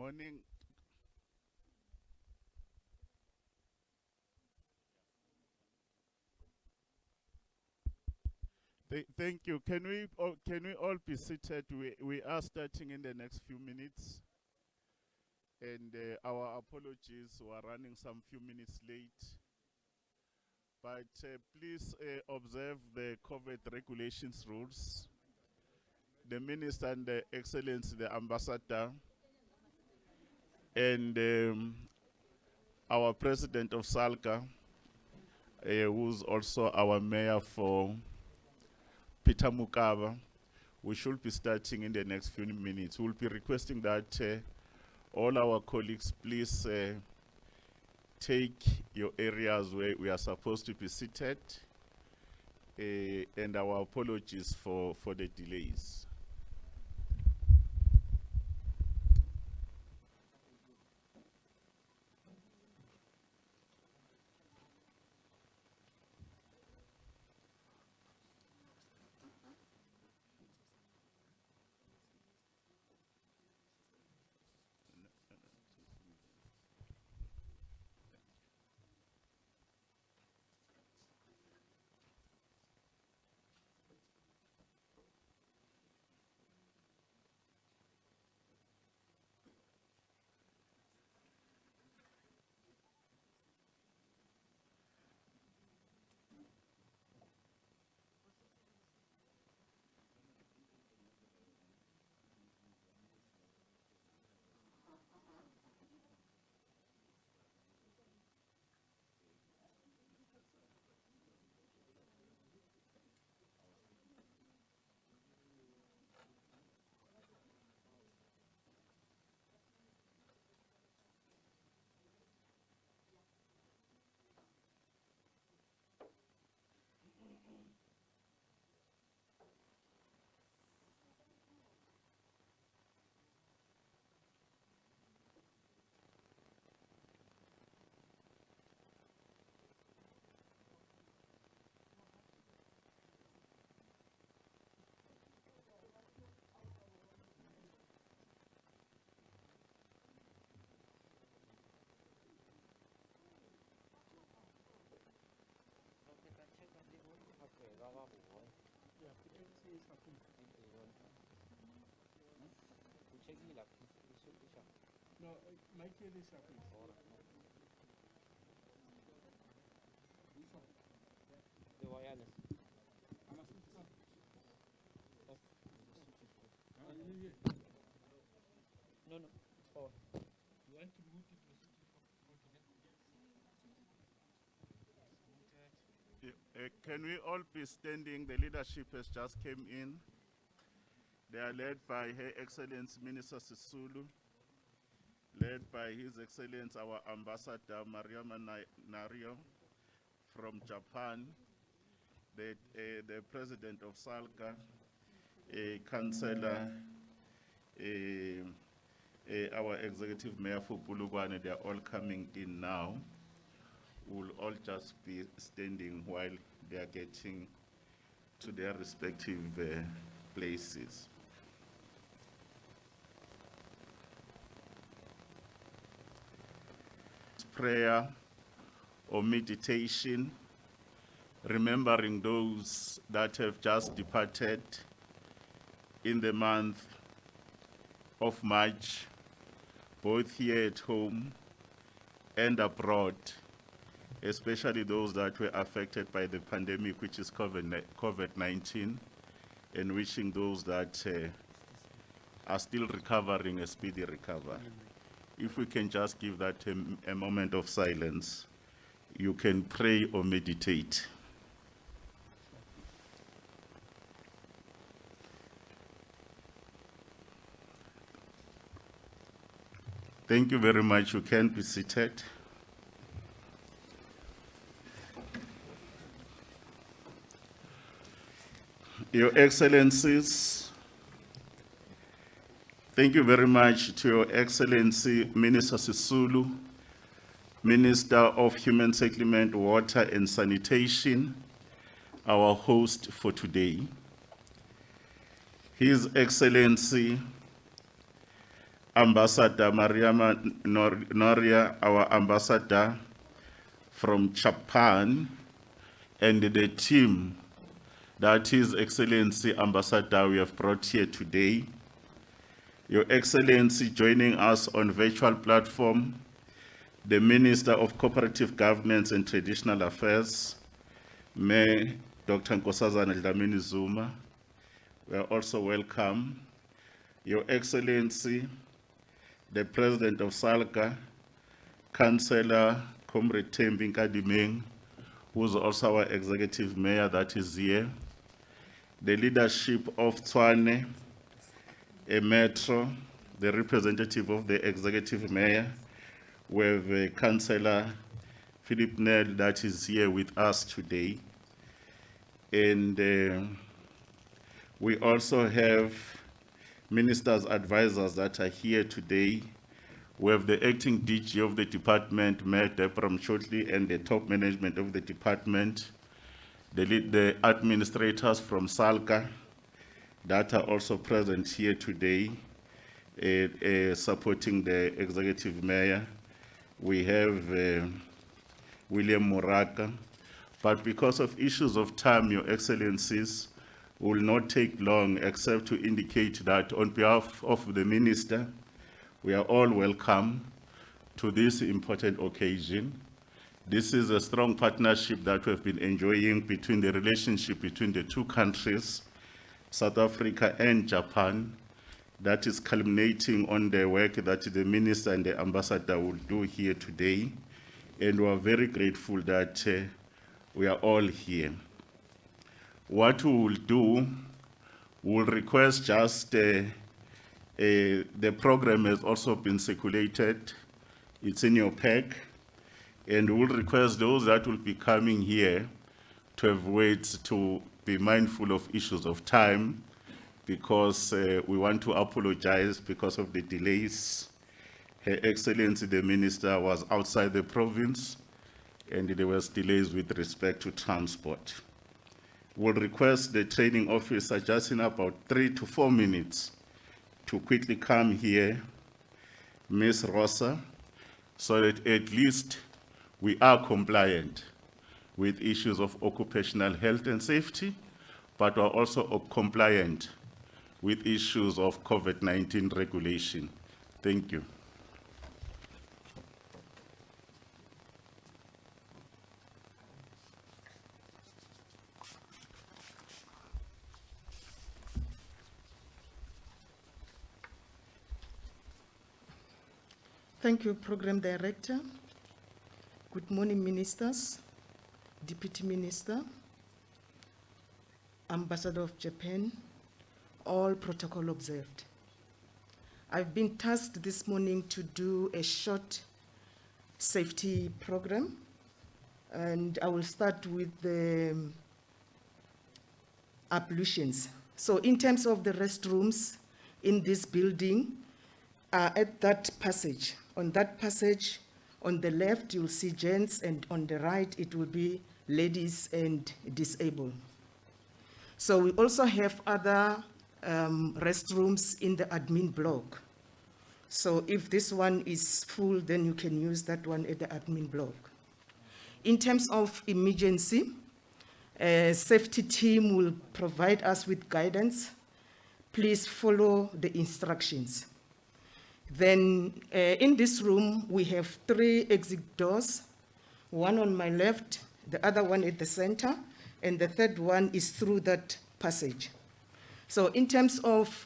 Morning. Thank you. Can we all be seated? We are starting in the next few minutes, and our apologies. We are running some few minutes late, but please observe the COVID regulations rules. The Minister and the Excellency, the Ambassador, and our President of SALCA, who's also our Mayor for Peter Mukaba. We should be starting in the next few minutes. We'll be requesting that all our colleagues please take your areas where we are supposed to be seated, and our apologies for the delays. No, my kid is happy. The wireless. No, no. Oh. You want to move it to Can we all be standing? The leadership has just came in. They are led by Her Excellency Minister Sisulu, led by His Excellency our Ambassador Maruyama Norio from Japan, the President of SALCA, Councillor, our Executive Mayor for Bulugwane. They are all coming in now. We'll all just be standing while they are getting to their respective places. Prayer or meditation, remembering those that have just departed in the month of March, both here at home and abroad, especially those that were affected by the pandemic, which is COVID-19, and wishing those that are still recovering a speedy recovery. If we can just give that a moment of silence, you can pray or meditate. Thank you very much. You can be seated. Your Excellencies, thank you very much to Your Excellency Minister Sisulu, Minister of Human Settlement, Water and Sanitation, our host for today. His Excellency, Ambassador Maruyama Norio, our ambassador from Japan, and the team that His Excellency Ambassador we have brought here today. Your Excellency, joining us on virtual platform, the Minister of Cooperative Governance and Traditional Affairs, Mayor Dr. Nkosazana Dlamini Zuma. We are also welcome. Your Excellency, the President of SALGA, Councillor Comrade Thembi Nkadimeng, who is also our Executive Mayor that is here, the leadership of Tshwane, a Metro, the representative of the Executive Mayor, we have Councillor Philip Nell that is here with us today. And we also have ministers' advisors that are here today. We have the acting DG of the department, Mayor Deborah Mshotli, and the top management of the department, the administrators from SALGA that are also present here today, supporting the executive mayor. We have William Moraka, but because of issues of time, Your Excellencies, will not take long except to indicate that on behalf of the Minister, we are all welcome to this important occasion. This is a strong partnership that we have been enjoying between the relationship between the two countries, South Africa and Japan, that is culminating on the work that the Minister and the Ambassador will do here today. And we are very grateful that we are all here. What we will do, we'll request just the program has also been circulated. It's in your pack. And we'll request those that will be coming here to have waits to be mindful of issues of time, because we want to apologize because of the delays. Her Excellency, the Minister, was outside the province, and there was delays with respect to transport. We'll request the training officer just in about 3 to 4 minutes to quickly come here, Ms. Rosa, so that at least we are compliant with issues of occupational health and safety, but are also compliant with issues of COVID-19 regulation. Thank you. Thank you, Program Director. Good morning, Ministers, Deputy Minister, Ambassador of Japan, all protocol observed. I've been tasked this morning to do a short safety program, and I will start with the ablutions. So in terms of the restrooms in this building, at that passage, on that passage, on the left, you'll see gents, and on the right, it will be ladies and disabled. So we also have other restrooms in the admin block. So if this one is full, then you can use that one at the admin block. In terms of emergency, a safety team will provide us with guidance. Please follow the instructions. Then in this room, we have 3 exit doors, one on my left, the other one at the center, and the third one is through that passage. So in terms of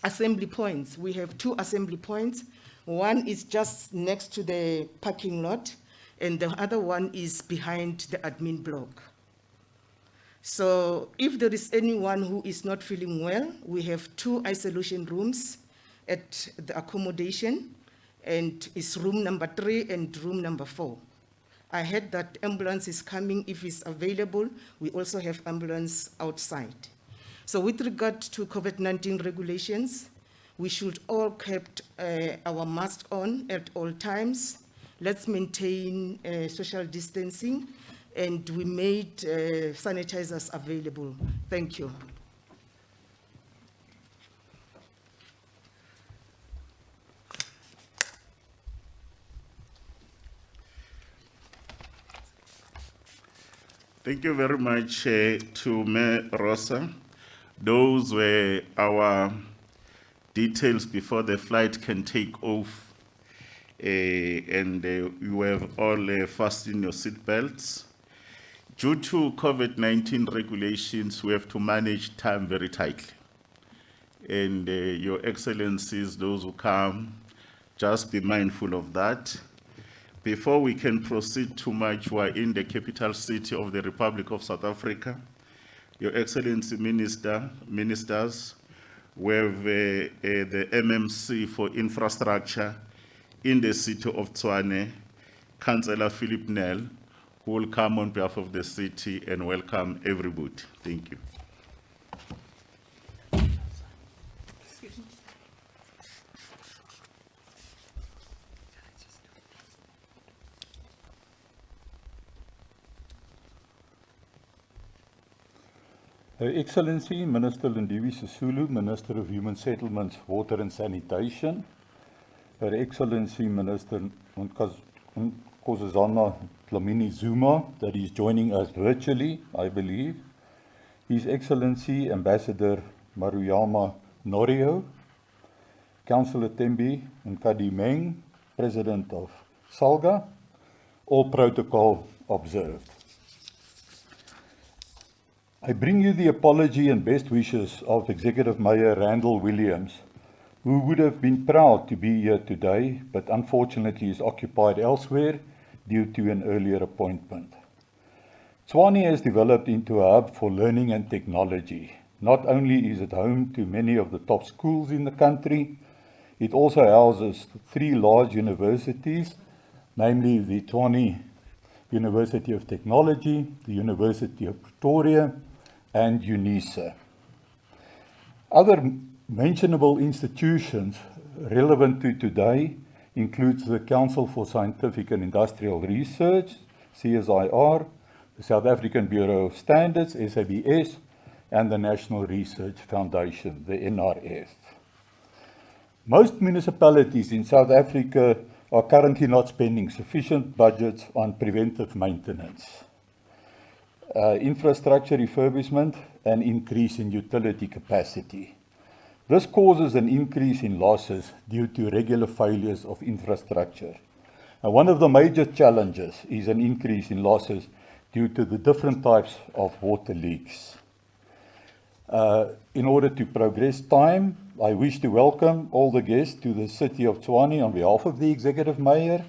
assembly points, we have 2 assembly points. One is just next to the parking lot, and the other one is behind the admin block. So if there is anyone who is not feeling well, we have 2 isolation rooms at the accommodation, and it's room number 3 and room number 4. I heard that ambulance is coming if it's available. We also have ambulance outside. So with regard to COVID-19 regulations, we should all keep our mask on at all times. Let's maintain social distancing, and we made sanitizers available. Thank you. Thank you very much to Mayor Rosa. Those were our details before the flight can take off. And you have all fastened your seatbelts. Due to COVID-19 regulations, we have to manage time very tightly. And Your Excellencies, those who come, just be mindful of that. Before we can proceed too much, we are in the capital city of the Republic of South Africa. Your Excellency Ministers, we have the MMC for Infrastructure in the city of Tshwane, Councillor Philip Nel, who will come on behalf of the city and welcome everybody. Thank you. Her Excellency Minister Lindiwe Sisulu, Minister of Human Settlements, Water and Sanitation. Her Excellency Minister Nkosazana Dlamini Zuma, that is joining us virtually, I believe. His Excellency Ambassador Maruyama Norio, Councillor Tembi Nkadimeng, President of SALGA, all protocol observed. I bring you the apology and best wishes of Executive Mayor Randall Williams, who would have been proud to be here today, but unfortunately is occupied elsewhere due to an earlier appointment. Tshwane has developed into a hub for learning and technology. Not only is it home to many of the top schools in the country, it also houses 3 large universities, namely the Tshwane University of Technology, the University of Pretoria, and UNISA. Other mentionable institutions relevant to today includes the Council for Scientific and Industrial Research, CSIR, the South African Bureau of Standards, SABS, and the National Research Foundation, the NRF. Most municipalities in South Africa are currently not spending sufficient budgets on preventive maintenance, infrastructure refurbishment, and increase in utility capacity. This causes an increase in losses due to regular failures of infrastructure. And one of the major challenges is an increase in losses due to the different types of water leaks. In order to progress time, I wish to welcome all the guests to the City of Tshwane on behalf of the Executive Mayor.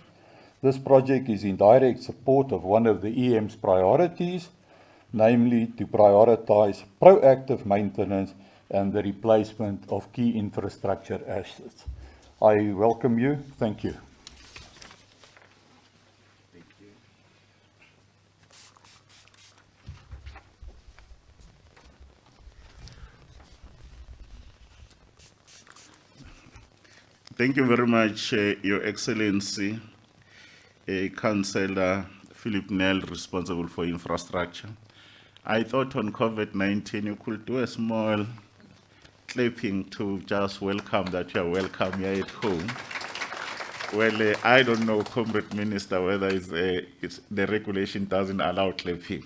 This project is in direct support of one of the EM's priorities, namely to prioritize proactive maintenance and the replacement of key infrastructure assets. I welcome you. Thank you. Thank you very much, Your Excellency, Councillor Philip Nel, responsible for infrastructure. I thought on COVID-19 you could do a small clapping to just welcome that you are welcome here at home. Well, I don't know, Comrade Minister, whether it's the regulation doesn't allow clapping.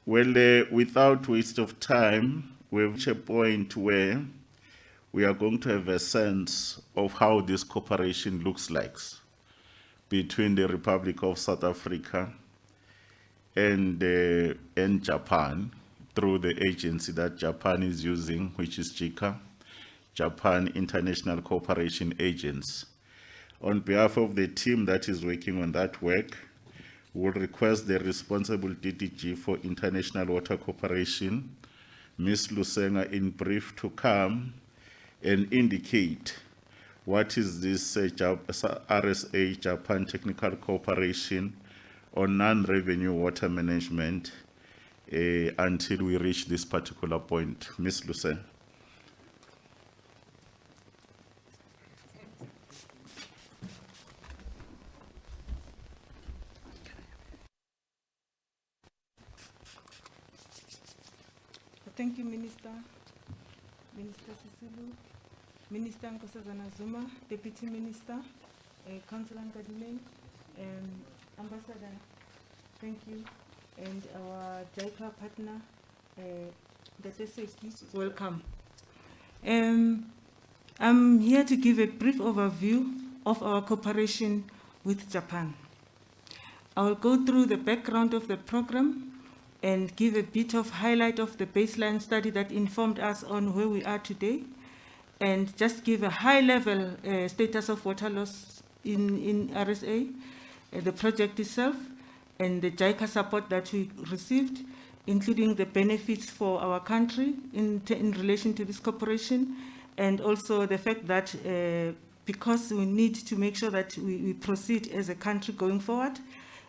Well, without waste of time, we've reached a point where we are going to have a sense of how this cooperation looks like between the Republic of South Africa and Japan through the agency that Japan is using, which is JICA, Japan International Cooperation Agency. On behalf of the team that is working on that work, we will request the responsible DDG for International Water Cooperation, Ms. Lusenga, in brief to come and indicate what is this RSA, Japan Technical Cooperation on non-revenue water management until we reach this particular point. Ms. Lusenga. Thank you, Minister Sisulu, Minister Nkosazana Zuma, Deputy Minister, Councillor Nkadimeng, Ambassador Thank you. And our JICA partner, welcome. I'm here to give a brief overview of our cooperation with Japan. I will go through the background of the program and give a bit of highlight of the baseline study that informed us on where we are today, and just give a high-level status of water loss in RSA, the project itself, and the JICA support that we received, including the benefits for our country in relation to this cooperation, and also the fact that because we need to make sure that we proceed as a country going forward,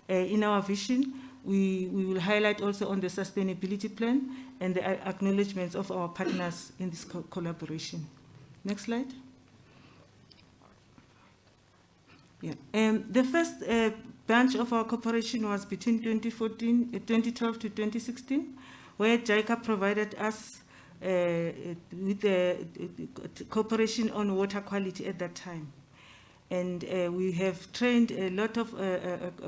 in our vision, we will highlight also on the sustainability plan and the acknowledgements of our partners in this collaboration. Next slide. Yeah. The first branch of our cooperation was between 2012 to 2016, where JICA provided us with the cooperation on water quality at that time. And we have trained a lot of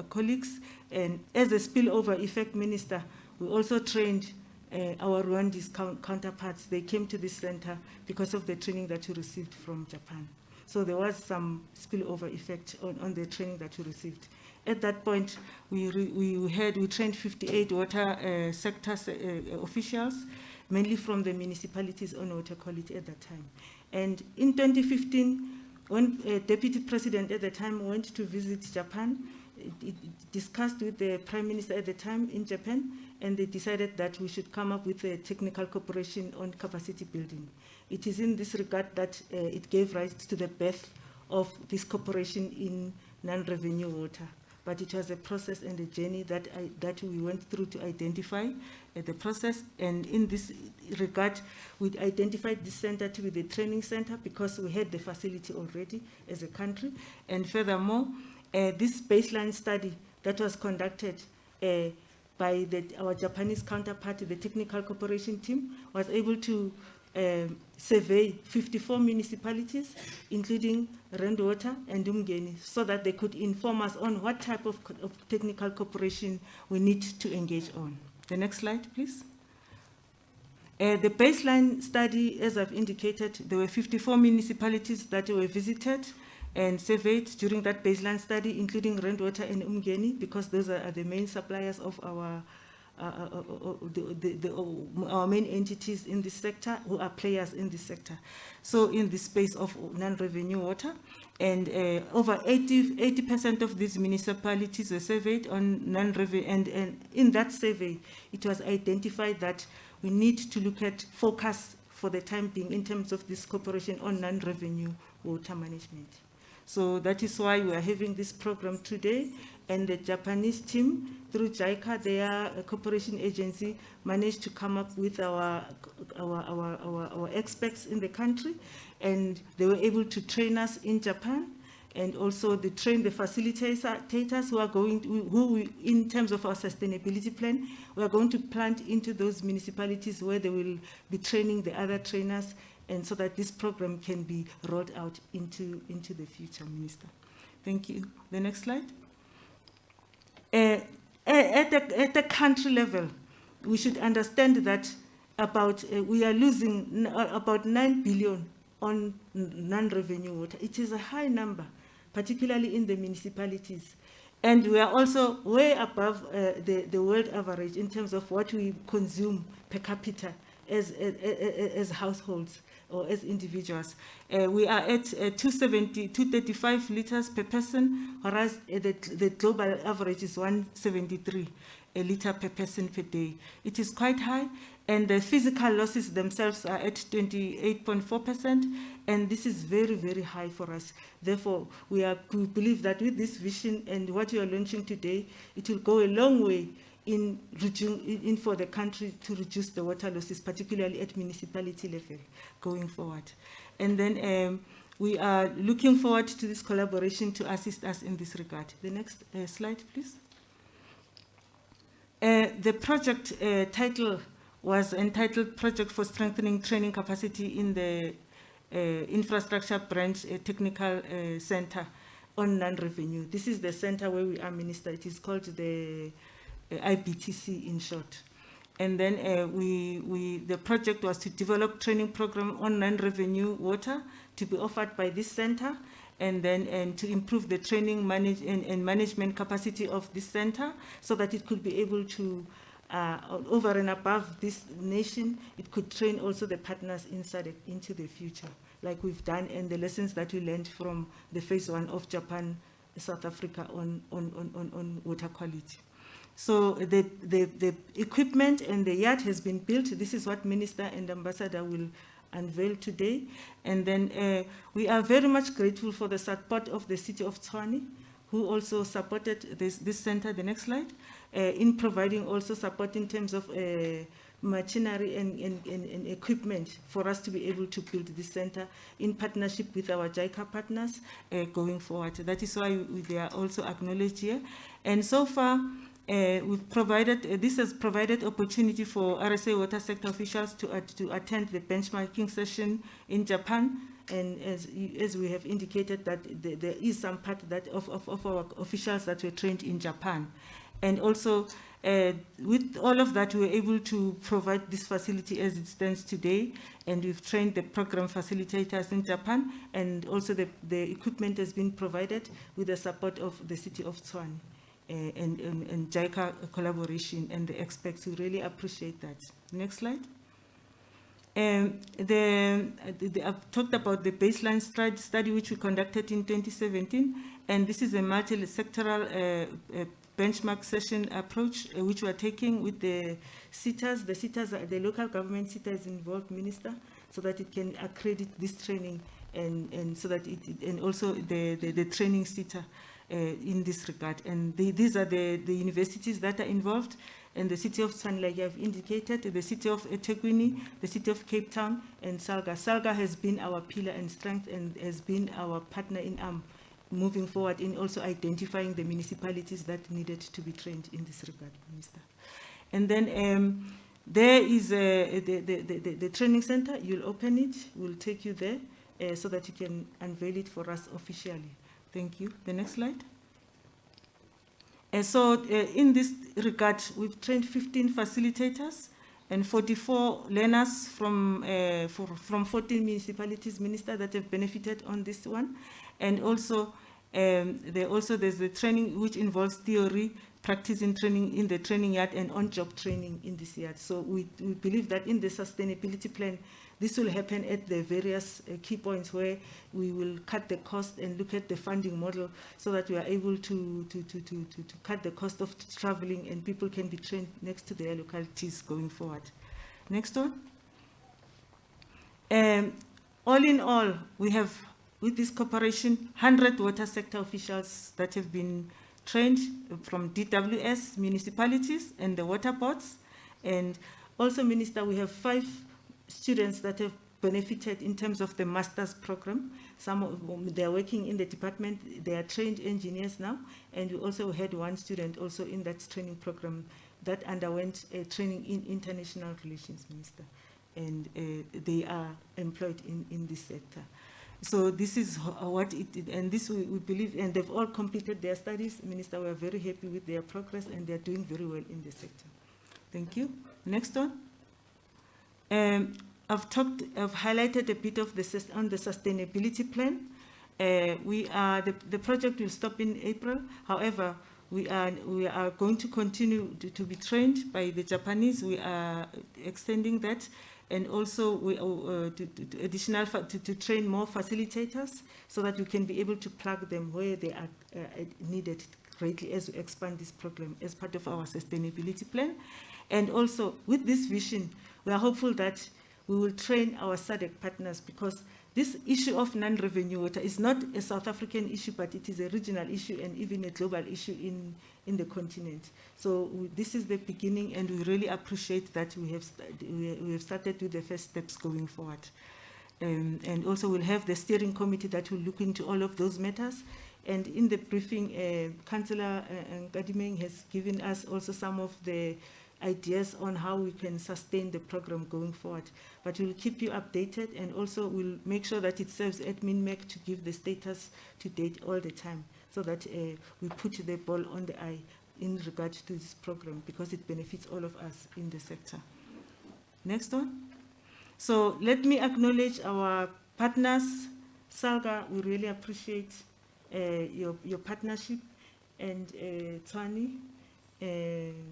colleagues, and as a spillover effect minister, we also trained our Rwandese counterparts. They came to this center because of the training that we received from Japan. So there was some spillover effect on the training that we received. At that point, we trained 58 water sector officials, mainly from the municipalities on water quality at that time. And in 2015, when Deputy President at the time went to visit Japan, it discussed with the Prime Minister at the time in Japan, and they decided that we should come up with a technical cooperation on capacity building. It is in this regard that it gave rise to the birth of this cooperation in non-revenue water. But it was a process and a journey that we went through to identify the process. And in this regard, we identified this center to be the training center because we had the facility already as a country. And furthermore, this baseline study that was conducted by our Japanese counterpart, the technical cooperation team, was able to survey 54 municipalities, including Randwater and Umgeni, so that they could inform us on what type of technical cooperation we need to engage on. The next slide, please. The baseline study, as I've indicated, there were 54 municipalities that were visited and surveyed during that baseline study, including Randwater and Umgeni, because those are the main suppliers of our main entities in this sector, who are players in this sector. So in the space of non-revenue water, and over 80% of these municipalities were surveyed on non-revenue, and in that survey, it was identified that we need to look at focus for the time being in terms of this cooperation on non-revenue water management. So that is why we are having this program today, and the Japanese team, through JICA, their cooperation agency, managed to come up with our experts in the country, and they were able to train us in Japan, and also they train the facilitators who are going to, in terms of our sustainability plan, we are going to plant into those municipalities where they will be training the other trainers, and so that this program can be rolled out into the future, Minister. Thank you. The next slide. At the country level, we should understand that we are losing about 9 billion on non-revenue water. It is a high number, particularly in the municipalities. And we are also way above the world average in terms of what we consume per capita as households or as individuals. We are at 235 liters per person, whereas the global average is 173 a liter per person per day. It is quite high, and the physical losses themselves are at 28.4%, and this is very, very high for us. Therefore, we believe that with this vision and what you are launching today, it will go a long way in for the country to reduce the water losses, particularly at municipality level going forward. And then we are looking forward to this collaboration to assist us in this regard. The next slide, please. The project title was entitled Project for Strengthening Training Capacity in the Infrastructure Branch Technical Center on Non-Revenue. This is the center where we are, Minister. It is called the IBTC in short. And then the project was to develop training program on non-revenue water to be offered by this center, and then to improve the training and management capacity of this center so that it could be able to, over and above this nation, it could train also the partners inside into the future, like we've done, and the lessons that we learned from the phase 1 of Japan, South Africa on water quality. So the equipment and the yard has been built. This is what Minister and Ambassador will unveil today. And then we are very much grateful for the support of the City of Tshwane, who also supported this center, the next slide, in providing also support in terms of machinery and equipment for us to be able to build this center in partnership with our JICA partners going forward. That is why they are also acknowledged here. And so far, we've provided, this has provided opportunity for RSA water sector officials to attend the benchmarking session in Japan. And as we have indicated, that there is some part that of our officials that were trained in Japan. And also, with all of that, we were able to provide this facility as it stands today. And we've trained the program facilitators in Japan. And also the equipment has been provided with the support of the City of Tshwane. And JICA collaboration and the experts, who really appreciate that. Next slide. I've talked about the baseline study which we conducted in 2017, and this is a multi-sectoral benchmark session approach which we are taking with the SITAs. The SITAs, the local government SITA is involved, Minister, so that it can accredit this training and so that and also the training SITA. In this regard. And these are the universities that are involved, and the City of Tshwane, like I've indicated, the City of eThekwini, the City of Cape Town, and SALGA. SALGA has been our pillar and strength and has been our partner in moving forward in also identifying the municipalities that needed to be trained in this regard, Minister. And then there is the training center. You'll open it, we'll take you there so that you can unveil it for us officially. Thank you. The next slide. So in this regard, we've trained 15 facilitators and 44 learners from 14 municipalities, Minister, that have benefited on this one. And also, there's the training which involves theory, practice in training in the training yard, and on-job training in this yard. So we believe that in the sustainability plan, this will happen at the various key points where we will cut the cost and look at the funding model so that we are able to cut the cost of traveling and people can be trained next to their localities going forward. Next one. All in all, we have, with this cooperation, 100 water sector officials that have been trained from DWS, municipalities, and the water boards. And also, Minister, we have 5 students that have benefited in terms of the master's program. Some of them, they are working in the department, they are trained engineers now, and we also had 1 student also in that training program that underwent training in international relations, Minister, and they are employed in this sector. So this is what it did, and this we believe, and they've all completed their studies, Minister. We are very happy with their progress, and they are doing very well in the sector. Thank you. Next one. I've highlighted a bit of on the sustainability plan. The project will stop in April. However, we are going to continue to be trained by the Japanese. We are extending that, and also we to train more facilitators so that we can be able to plug them where they are needed greatly as we expand this program as part of our sustainability plan. And also with this vision, we are hopeful that we will train our SADC partners, because this issue of non-revenue water is not a South African issue, but it is a regional issue and even a global issue in the continent. So this is the beginning, and we really appreciate that we have started with the first steps going forward. And also we'll have the steering committee that will look into all of those matters. And in the briefing, Councillor Nkadimeng has given us also some of the ideas on how we can sustain the program going forward. But we'll keep you updated, and also we'll make sure that it serves Admin MEC to give the status to date all the time, so that we put the ball on the eye in regard to this program because it benefits all of us in the sector. Next one. So let me acknowledge our partners. Salga, we really appreciate your partnership, and Tshwane,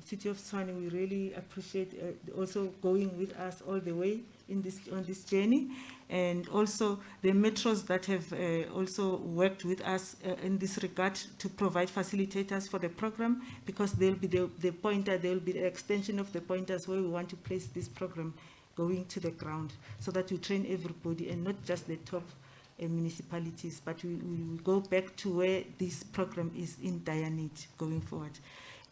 City of Tshwane, we really appreciate also going with us all the way in on this journey, and also the metros that have also worked with us in this regard to provide facilitators for the program, because they'll be the pointer, they'll be the extension of the pointers where we want to place this program going to the ground, so that we train everybody and not just the top municipalities, but we go back to where this program is in dire need going forward.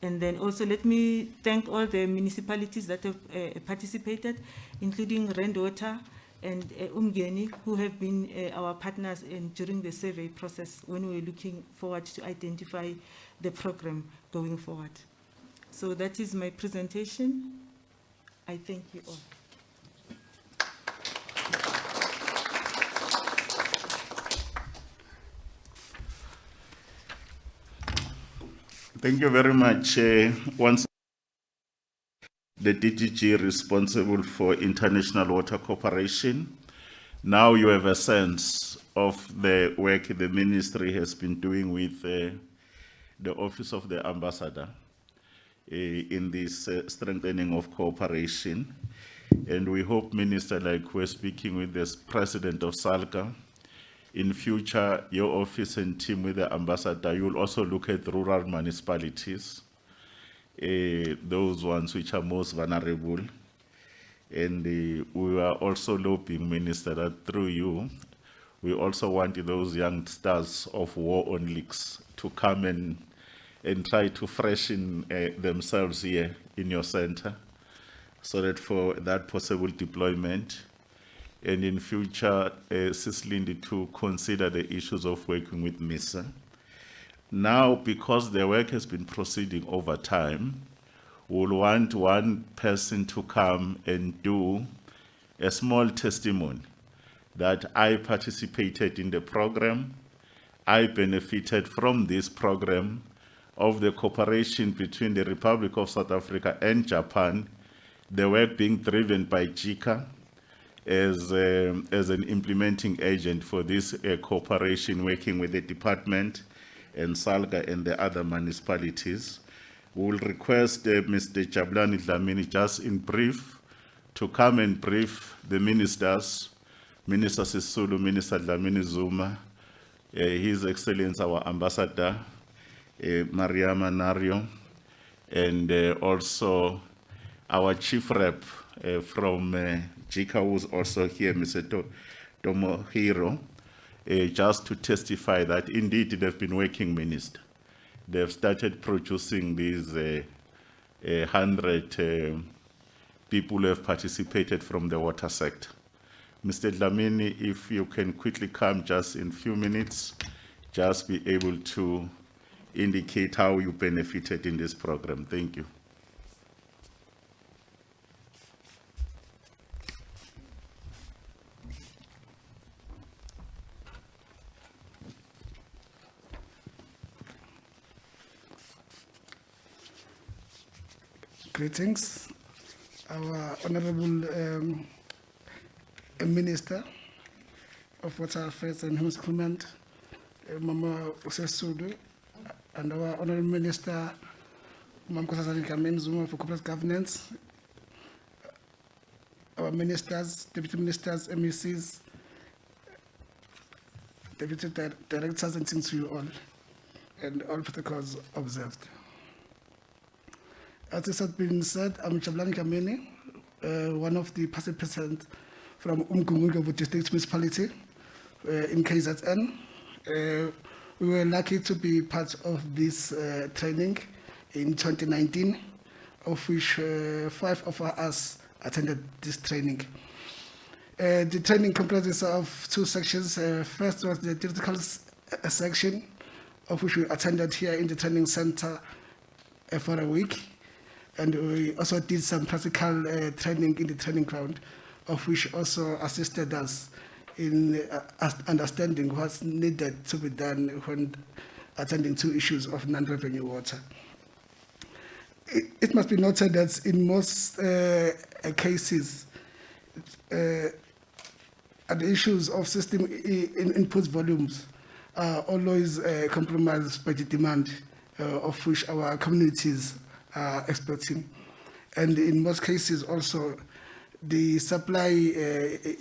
And then also let me thank all the municipalities that have participated, including Rendwater and Umgeni, who have been our partners during the survey process when we were looking forward to identify the program going forward. So that is my presentation. I thank you all. Thank you very much. Once the DGG responsible for international water cooperation. Now you have a sense of the work the ministry has been doing with the Office of the Ambassador in this strengthening of cooperation. And we hope, Minister, like we're speaking with the President of SALCA, in future, your office and team with the ambassador, you will also look at rural municipalities, those ones which are most vulnerable. And we are also lobbying, Minister, that through you, we also want those youngsters of war on leaks to come and try to freshen themselves here in your center, so that for that possible deployment, and in future, Lindy to consider the issues of working with MISA. Now, because the work has been proceeding over time, we'll want one person to come and do a small testimony that I participated in the program, I benefited from this program of the cooperation between the Republic of South Africa and Japan, the work being driven by JICA, as an implementing agent for this cooperation, working with the department and SALGA and the other municipalities. We will request Mr. Jabulani Dlamini, just in brief, to come and brief the ministers, Minister Sisulu, Minister Dlamini Zuma, His Excellency our Ambassador, Maruyama Norio, and also our Chief Rep from JICA, who's also here, Mr. Tomohiro, just to testify that indeed they've been working, Minister. They've started producing these 100 people who have participated from the water sector. Mr. Dlamini, if you can quickly come just in a few minutes, just be able to indicate how you benefited in this program. Thank you. Greetings, our Honorable Minister of Water Affairs and Human Settlement, Mama Sisulu, and our Honorable Minister, Mama Lindiwe Sisulu for Corporate Governance, our ministers, deputy ministers, MECs, deputy directors, and things to you all, and all protocols observed. As it has been said, I'm Jabulani Kameni, one of the past presidents from Umgungu District Municipality in KZN. We were lucky to be part of this training in 2019, of which 5 of us attended this training. The training comprises of 2 sections. First was the theoretical section, of which we attended here in the training center for a week. And we also did some practical training in the training ground, of which also assisted us in understanding what's needed to be done when attending to issues of non-revenue water. it must be noted that in most cases, the issues of system input volumes are always compromised by the demand of which our communities are expecting. And in most cases also, the supply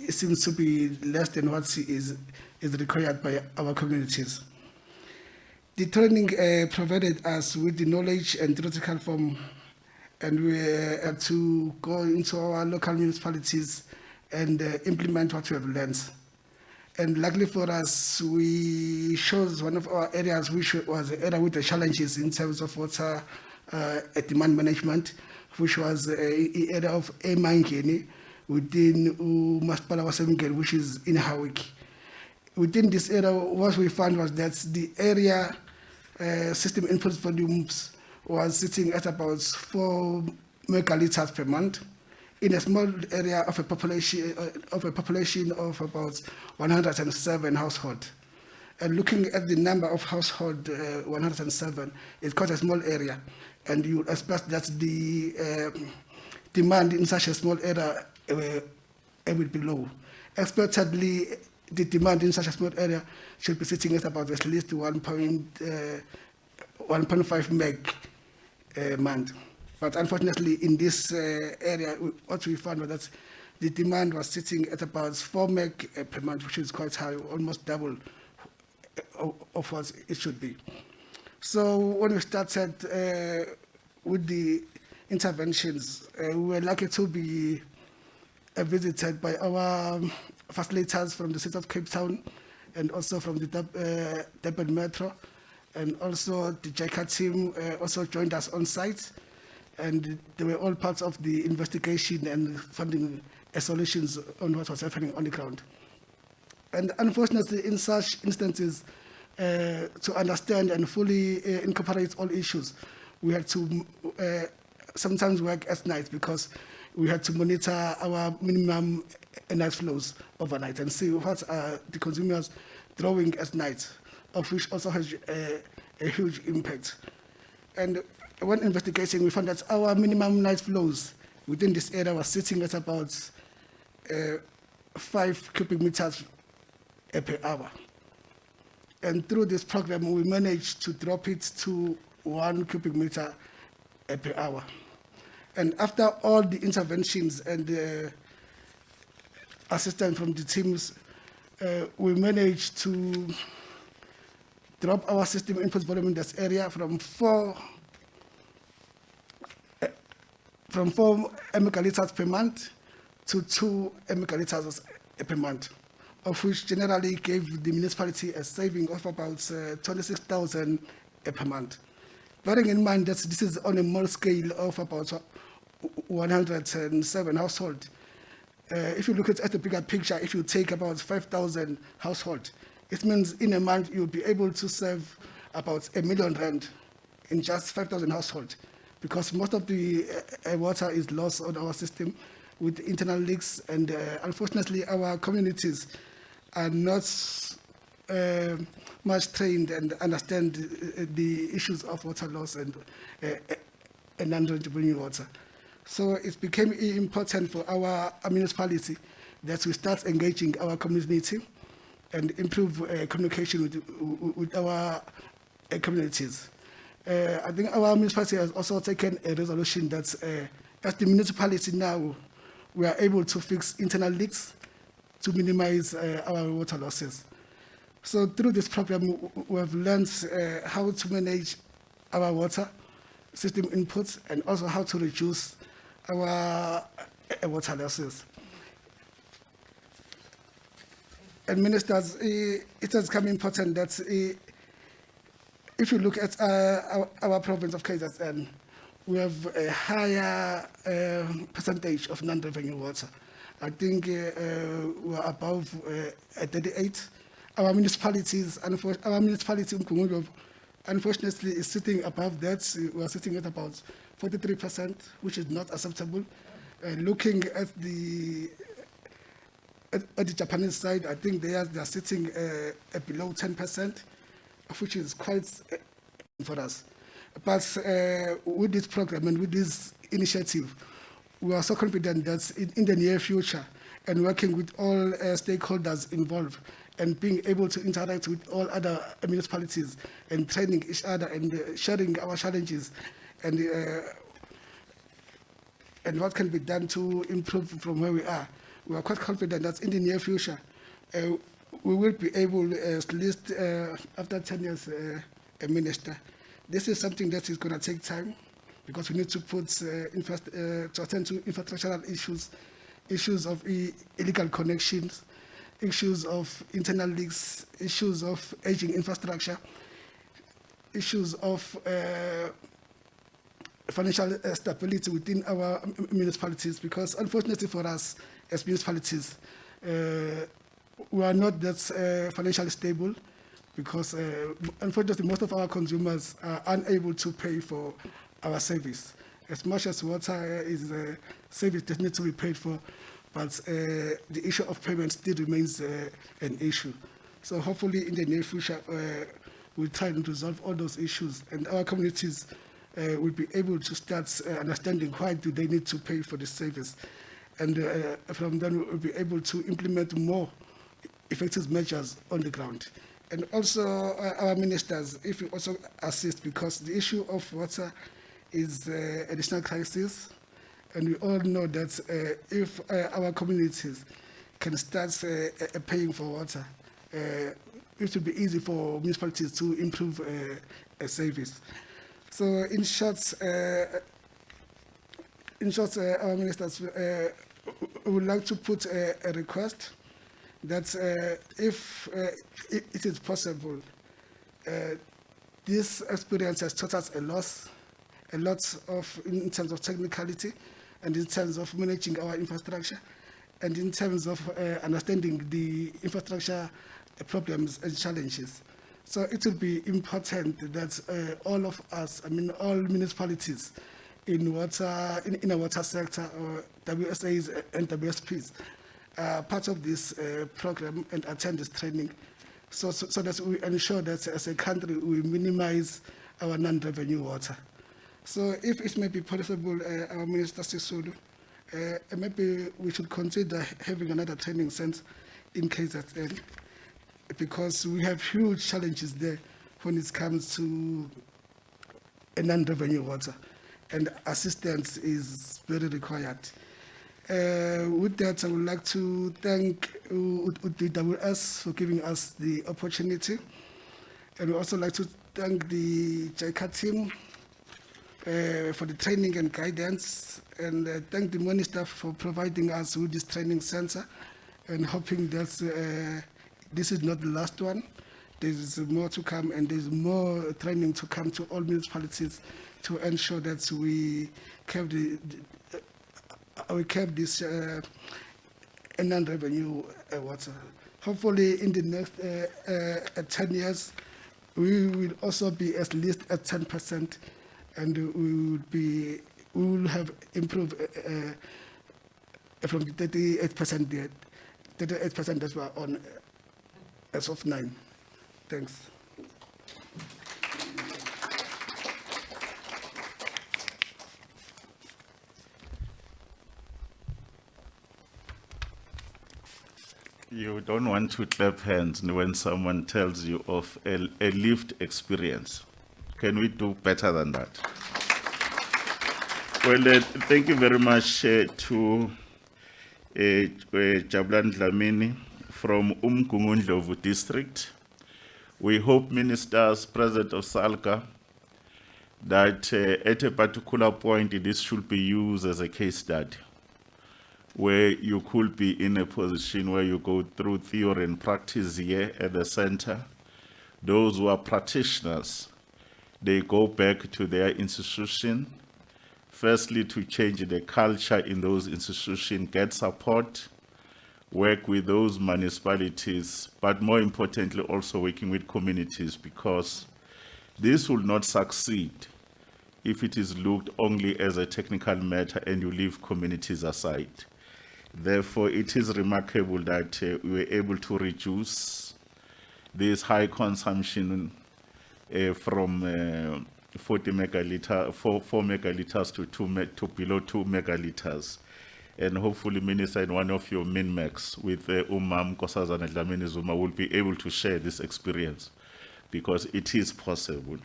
seems to be less than what is required by our communities. The training provided us with the knowledge and theoretical form, and we had to go into our local municipalities and implement what we have learned. And luckily for us, we chose one of our areas which was an area with the challenges in terms of water demand management, which was an area of Emangeni within Masipala Wasemngeni, which is in Hawiki. Within this area, what we found was that the area system input volumes was sitting at about 4 megaliters per month in a small area of a population of about 107 households. And looking at the number of households, 107, it's quite a small area, and you would expect that the demand in such a small area will be low. Expectedly, the demand in such a small area should be sitting at about at least 1.5 meg a month. But unfortunately, in this area, what we found was that the demand was sitting at about 4 meg per month, which is quite high, almost double of what it should be. So when we started with the interventions, we were lucky to be visited by our facilitators from the city of Cape Town and also from the Durban Metro, and also the JICA team also joined us on site, and they were all parts of the investigation and finding solutions on what was happening on the ground. And unfortunately, in such instances, to understand and fully incorporate all issues, we had to sometimes work at night because we had to monitor our minimum night flows overnight and see what are the consumers drawing at night, of which also has a huge impact. And when investigating, we found that our minimum night flows within this area was sitting at about 5 cubic meters per hour. And through this program, we managed to drop it to 1 cubic meter per hour. And after all the interventions and assistance from the teams, we managed to drop our system input volume in this area from 4 megaliters per month to 2 megaliters per month, of which generally gave the municipality a saving of about 26,000 per month. Bearing in mind that this is on a small scale of about 107 households. If you look at the bigger picture, if you take about 5,000 households, it means in a month you'll be able to save about R1 million in just 5,000 households, because most of the water is lost on our system with internal leaks, and unfortunately our communities are not much trained and understand the issues of water loss and non-renewable water. So it became important for our municipality that we start engaging our community and improve communication with our communities. I think our municipality has also taken a resolution that as the municipality now, we are able to fix internal leaks to minimize our water losses. So through this program, we have learned how to manage our water system inputs and also how to reduce our water losses. And ministers, it has become important that if you look at our province of KZN, we have a higher percentage of non-revenue water. I think we're above 38. Our municipality, Mkungulo, unfortunately, is sitting above that. We're sitting at about 43%, which is not acceptable. Looking at the Japanese side, I think they are sitting below 10%, which is quite for us. But with this program and with this initiative, we are so confident that in the near future, and working with all stakeholders involved, and being able to interact with all other municipalities and training each other and sharing our challenges and what can be done to improve from where we are. We are quite confident that in the near future, we will be able, at least after 10 years, a minister. This is something that is going to take time because we need to put to attend to infrastructural issues of illegal connections, issues of internal leaks, issues of aging infrastructure, issues of financial stability within our municipalities, because unfortunately for us as municipalities, we are not that financially stable, because unfortunately most of our consumers are unable to pay for our service. As much as water is a service that needs to be paid for, but the issue of payment still remains an issue. So hopefully in the near future, we'll try and resolve all those issues, and our communities will be able to start understanding why do they need to pay for the service. And from then we'll be able to implement more effective measures on the ground. And also our ministers, if you also assist, because the issue of water is a national crisis, and we all know that if our communities can start paying for water, it will be easy for municipalities to improve a service. So in short, our ministers would like to put a request that if it is possible, this experience has taught us a lot of in terms of technicality, and in terms of managing our infrastructure, and in terms of understanding the infrastructure problems and challenges. So it will be important that all of us, all municipalities in water, in a water sector, or WSAs and WSPs, part of this program and attend this training, so that we ensure that as a country we minimize our non-revenue water. So if it may be possible, our Minister Sisulu, maybe we should consider having another training center in KZN, because we have huge challenges there when it comes to non-revenue water, and assistance is very required. With that, I would like to thank UDWS for giving us the opportunity, and we also like to thank the JICA team for the training and guidance, and thank the minister for providing us with this training center, and hoping that this is not the last one. There is more to come, and there is more training to come to all municipalities to ensure that we kept this non-revenue water. Hopefully in the next 10 years, we will also be at least at 10%, and we will have improved from the 38% that we are on as of 9. Thanks. You don't want to clap hands when someone tells you of a lived experience. Can we do better than that? Well, thank you very much to Jabulani Dlamini from Umgungundlovu district. We hope ministers, President of SALGA, that at a particular point this should be used as a case study, where you could be in a position where you go through theory and practice here at the center. Those who are practitioners, they go back to their institution, firstly to change the culture in those institutions, get support, work with those municipalities, but more importantly also working with communities, because this will not succeed if it is looked only as a technical matter and you leave communities aside. Therefore, it is remarkable that we were able to reduce this high consumption from 40 megaliter, 4 megaliters to below 2 megaliters. And hopefully, Minister, in one of your min-max with Umam Kosazana Dlamini Zuma will be able to share this experience because it is possible.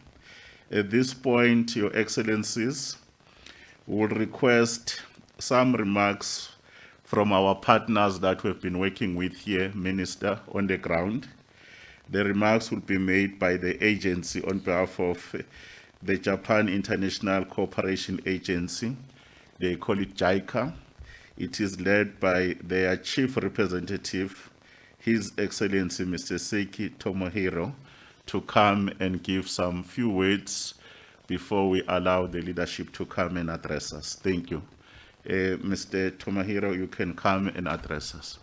At this point, Your Excellencies, will request some remarks from our partners that we've been working with here, Minister, on the ground. The remarks will be made by the agency on behalf of the Japan International Cooperation Agency. They call it JICA. It is led by their chief representative, His Excellency Mr. Seiki Tomohiro, to come and give some few words before we allow the leadership to come and address us. Thank you. Mr. Tomohiro, you can come and address us.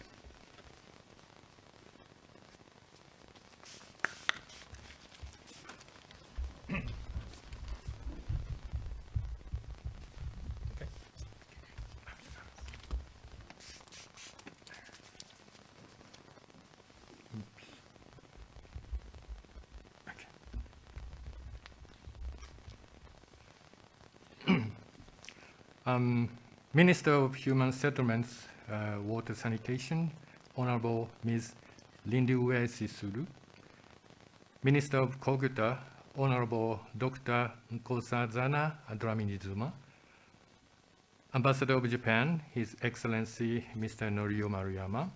Minister of Human Settlements, Water Sanitation, Honorable Ms. Lindiwe Sisulu, Minister of Koguta, Honorable Dr. Nkosazana Dlamini-Zuma, Ambassador of Japan, His Excellency Mr. Norio Maruyama,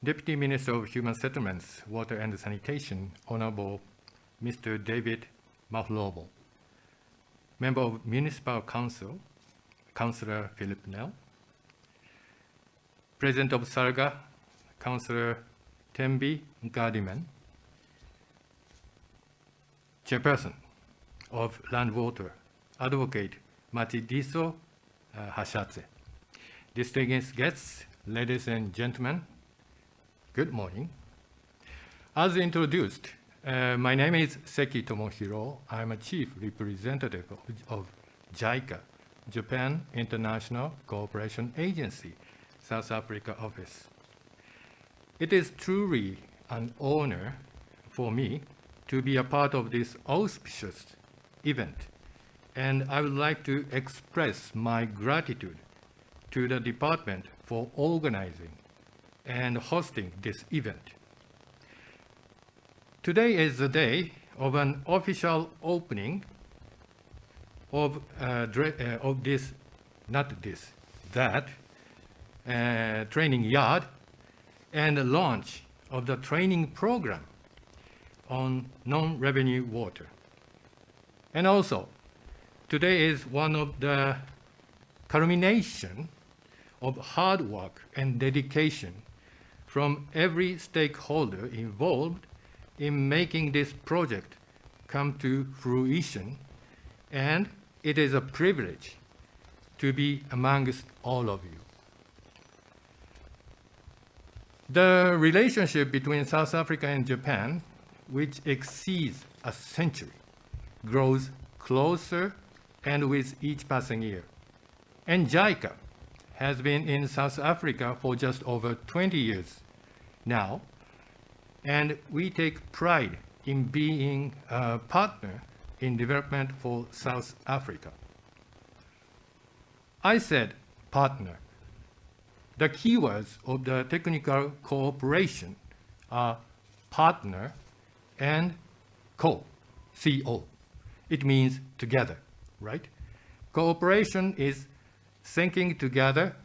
Deputy Minister of Human Settlements, Water and Sanitation, Honorable Mr. David Mahlobo, Member of Municipal Council, Councillor Philip Nell, President of Sarga, Councillor Tembi Gardiman, Chairperson of Land Water, Advocate Matshidiso Hashatse. Distinguished guests, ladies and gentlemen, good morning. As introduced, my name is Seki Tomohiro. I'm a chief representative of JICA, Japan International Cooperation Agency, South Africa office. It is truly an honor for me to be a part of this auspicious event, and I would like to express my gratitude to the department for organizing and hosting this event. Today is the day of an official opening of that training yard and the launch of the training program on non-revenue water. And also, today is one of the culmination of hard work and dedication from every stakeholder involved in making this project come to fruition, and it is a privilege to be amongst all of you. The relationship between South Africa and Japan, which exceeds a century, grows closer and with each passing year. And JICA has been in South Africa for just over 20 years now, and we take pride in being a partner in development for South Africa. I said partner. The keywords of the technical cooperation are partner and co. It means together, right? Cooperation is thinking together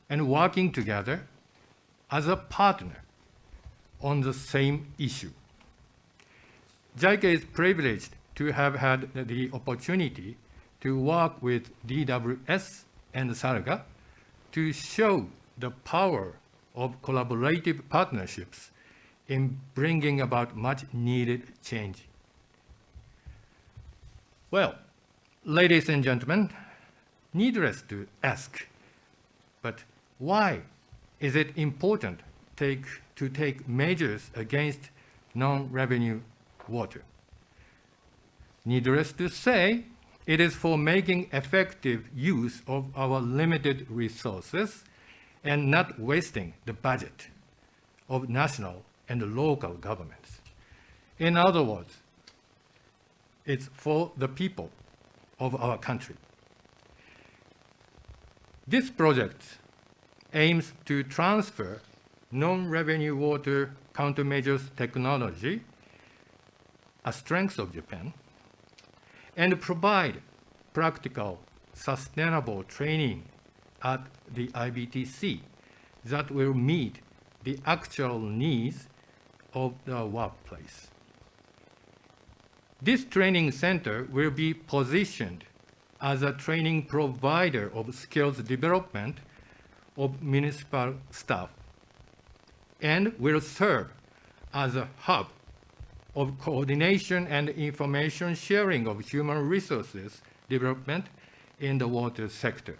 and working together as a partner on the same issue. JICA is privileged to have had the opportunity to work with DWS and SARGA to show the power of collaborative partnerships in bringing about much needed change. Well, ladies and gentlemen, needless to ask, but why is it important to take measures against non-revenue water? Needless to say, it is for making effective use of our limited resources and not wasting the budget of national and local governments. In other words, it's for the people of our country. This project aims to transfer non-revenue water countermeasures technology, a strength of Japan, and provide practical, sustainable training at the IBTC that will meet the actual needs of the workplace. This training center will be positioned as a training provider of skills development of municipal staff and will serve as a hub of coordination and information sharing of human resources development in the water sector.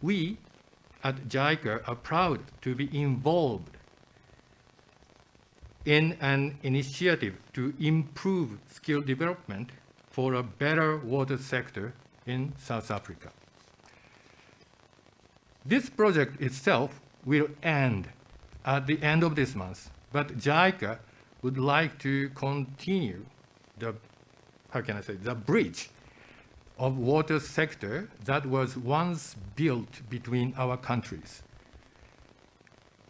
We at JICA are proud to be involved in an initiative to improve skill development for a better water sector in South Africa. This project itself will end at the end of this month, but JICA would like to continue the, the bridge of water sector that was once built between our countries.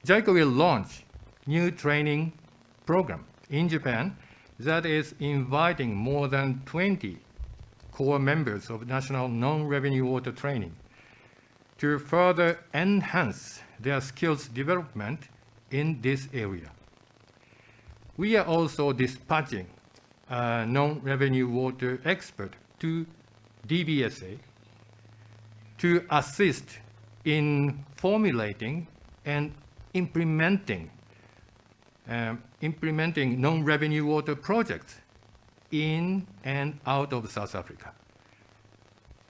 JICA will launch new training program in Japan that is inviting more than 20 core members of national non-revenue water training to further enhance their skills development in this area. We are also dispatching a non-revenue water expert to DBSA to assist in formulating and implementing non-revenue water projects in and out of South Africa.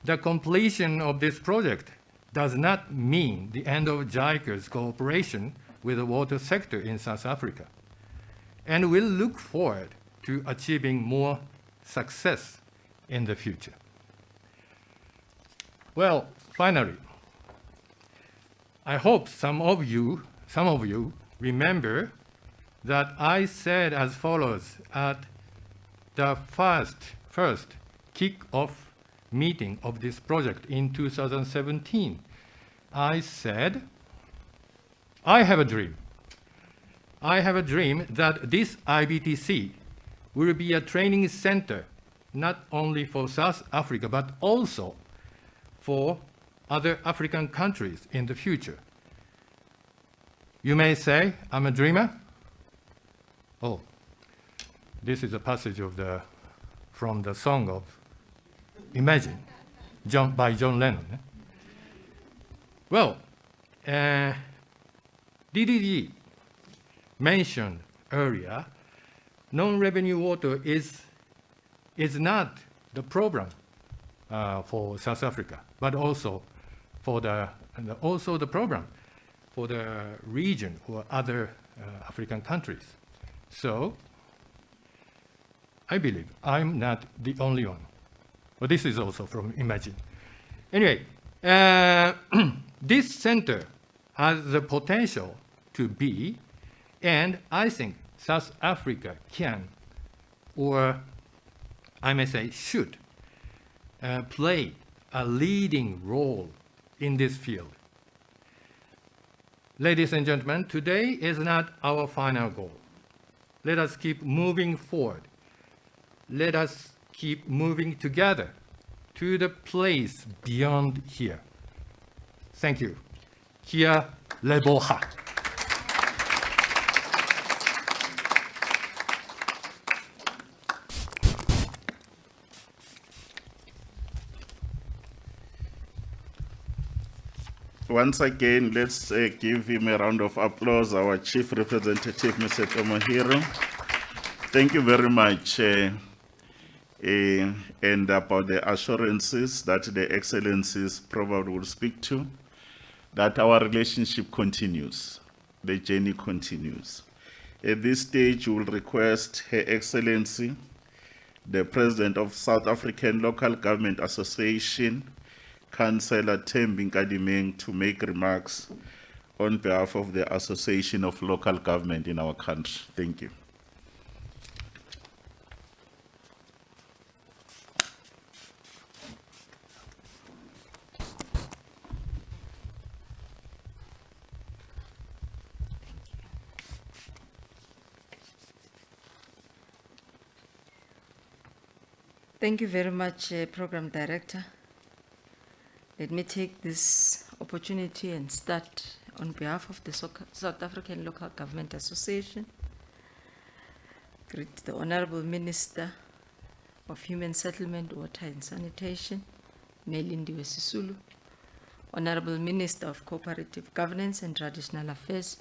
The completion of this project does not mean the end of JICA's cooperation with the water sector in South Africa, and we'll look forward to achieving more success in the future. Well, finally, I hope some of you remember that I said as follows at the first kick-off meeting of this project in 2017. I said, I have a dream. I have a dream that this IBTC will be a training center not only for South Africa, but also for other African countries in the future. You may say, I'm a dreamer. Oh, this is a passage from the song of Imagine, by John Lennon. Well, DDG mentioned earlier, non-revenue water is not the problem for South Africa, but also for the problem for the region or other African countries. So I believe I'm not the only one. Well, this is also from Imagine. Anyway, this center has the potential to be, and I think South Africa can, or I may say should, play a leading role in this field. Ladies and gentlemen, today is not our final goal. Let us keep moving forward. Let us keep moving together to the place beyond here. Thank you. Kia leboha. Once again, let's give him a round of applause, our Chief Representative, Mr. Tomohiro. Thank you very much. And about the assurances that the Excellencies probably will speak to, that our relationship continues, the journey continues. At this stage, we will request Her Excellency, the President of South African Local Government Association, Councillor Thembi Nkadimeng, to make remarks on behalf of the Association of Local Government in our country. Thank you. Thank you very much, Program Director. Let me take this opportunity and start on behalf of the South African Local Government Association. Greet the Honorable Minister of Human Settlement, Water and Sanitation, Lindiwe Sisulu, Honorable Minister of Cooperative Governance and Traditional Affairs,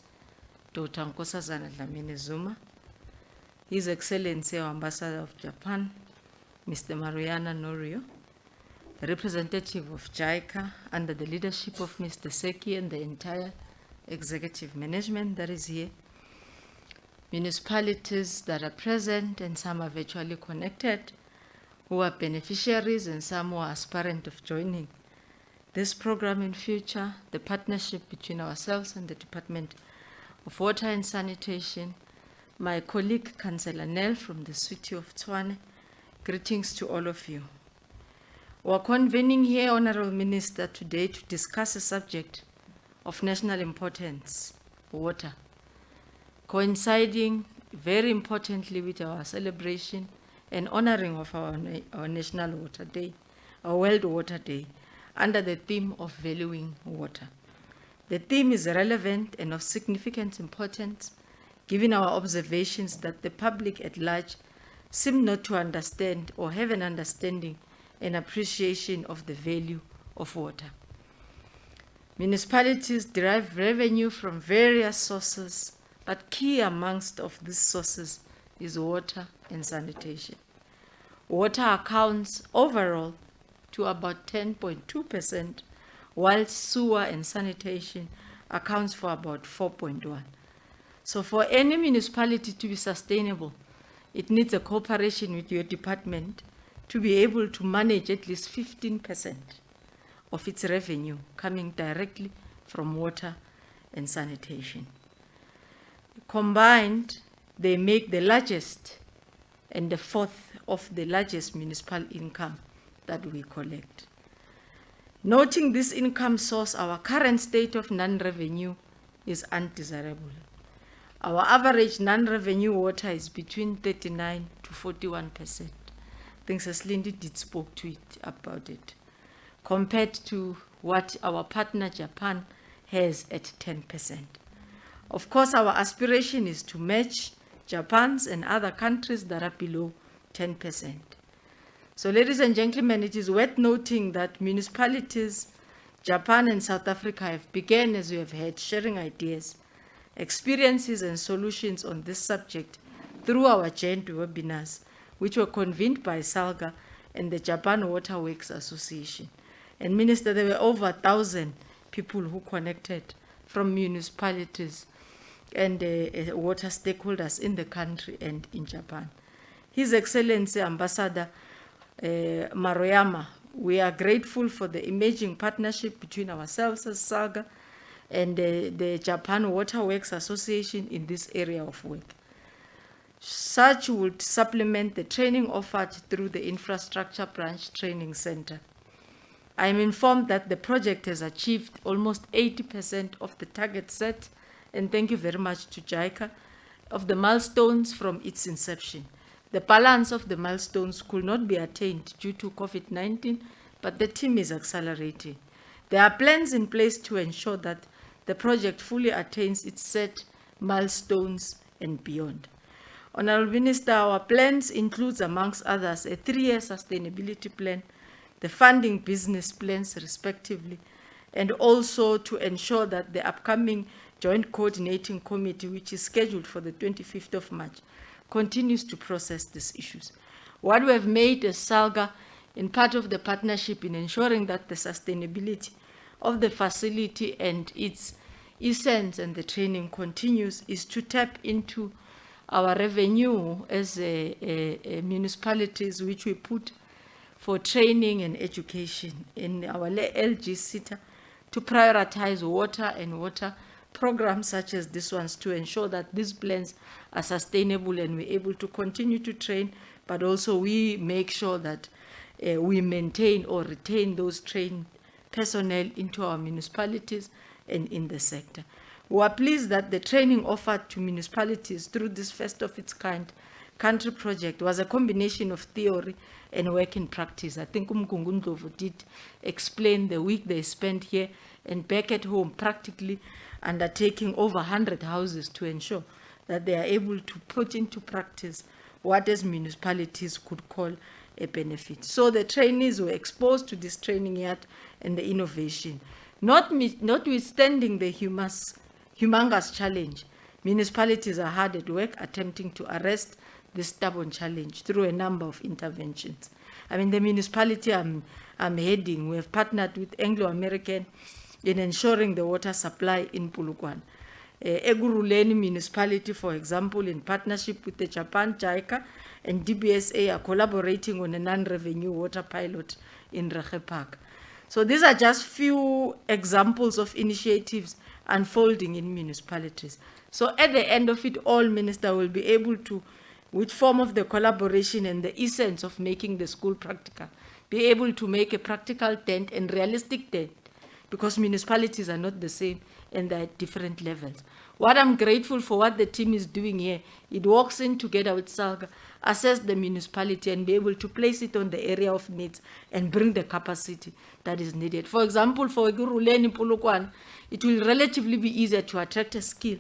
Dr. Nkosazana Dlamini Zuma, His Excellency our Ambassador of Japan, Mr. Maruyama Norio, the representative of JICA under the leadership of Mr. Seki and the entire executive management that is here, municipalities that are present and some are virtually connected, who are beneficiaries and some who are aspirant of joining this program in future, the partnership between ourselves and the Department of Water and Sanitation, my colleague Councillor Nell from the city of Tshwane, greetings to all of you. We are convening here, Honorable Minister, today to discuss a subject of national importance, water, coinciding very importantly with our celebration and honoring of our National Water Day, our World Water Day, under the theme of valuing water. The theme is relevant and of significant importance, given our observations that the public at large seem not to understand or have an understanding and appreciation of the value of water. Municipalities derive revenue from various sources, but key amongst of these sources is water and sanitation. Water accounts overall to about 10.2%, while sewer and sanitation accounts for about 4.1%. So for any municipality to be sustainable, it needs a cooperation with your department to be able to manage at least 15% of its revenue coming directly from water and sanitation. Combined, they make the largest and the fourth of the largest municipal income that we collect. Noting this income source, our current state of non-revenue is undesirable. Our average non-revenue water is between 39 to 41%. I think Lindy did spoke to it about it, compared to what our partner Japan has at 10%. Of course, our aspiration is to match Japan's and other countries that are below 10%. So ladies and gentlemen, it is worth noting that municipalities, Japan and South Africa have begun, as you have heard, sharing ideas, experiences and solutions on this subject through our joint webinars, which were convened by SALGA and the Japan Water Works Association. And Minister, there were over 1,000 people who connected from municipalities and water stakeholders in the country and in Japan. His Excellency Ambassador Maruyama, we are grateful for the emerging partnership between ourselves as SALGA and the Japan Water Works Association in this area of work. Such would supplement the training offered through the Infrastructure Branch Training Center. I am informed that the project has achieved almost 80% of the target set, and thank you very much to JICA, of the milestones from its inception. The balance of the milestones could not be attained due to COVID-19, but the team is accelerating. There are plans in place to ensure that the project fully attains its set milestones and beyond. Honorable Minister, our plans includes, amongst others, a 3-year sustainability plan, the funding business plans respectively, and also to ensure that the upcoming Joint Coordinating Committee, which is scheduled for the 25th of March, continues to process these issues. What we have made as SALGA in part of the partnership in ensuring that the sustainability of the facility and its essence and the training continues is to tap into our revenue as municipalities, which we put for training and education in our LG SITA, to prioritize water and water programs such as this ones to ensure that these plans are sustainable and we're able to continue to train, but also we make sure that we maintain or retain those trained personnel into our municipalities and in the sector. We are pleased that the training offered to municipalities through this first of its kind country project was a combination of theory and work in practice. I think Ndlovu did explain the week they spent here and back at home, practically undertaking over 100 houses to ensure that they are able to put into practice what as municipalities could call a benefit. So the trainees were exposed to this training yard and the innovation. Notwithstanding the humongous challenge, municipalities are hard at work attempting to arrest this stubborn challenge through a number of interventions. I mean, the municipality I'm heading, we have partnered with Anglo-American in ensuring the water supply in Polokwane. Eguruleni municipality, for example, in partnership with the Japan JICA and DBSA, are collaborating on a non-revenue water pilot in Reche Park. So these are just few examples of initiatives unfolding in municipalities. So at the end of it all, Minister will be able to, with form of the collaboration and the essence of making the school practical, be able to make a practical dent and realistic dent, because municipalities are not the same and they're at different levels. What I'm grateful for what the team is doing here, it walks in together with SALGA, assess the municipality and be able to place it on the area of needs and bring the capacity that is needed. For example, for Eguruleni in Polokwane, it will relatively be easier to attract a skill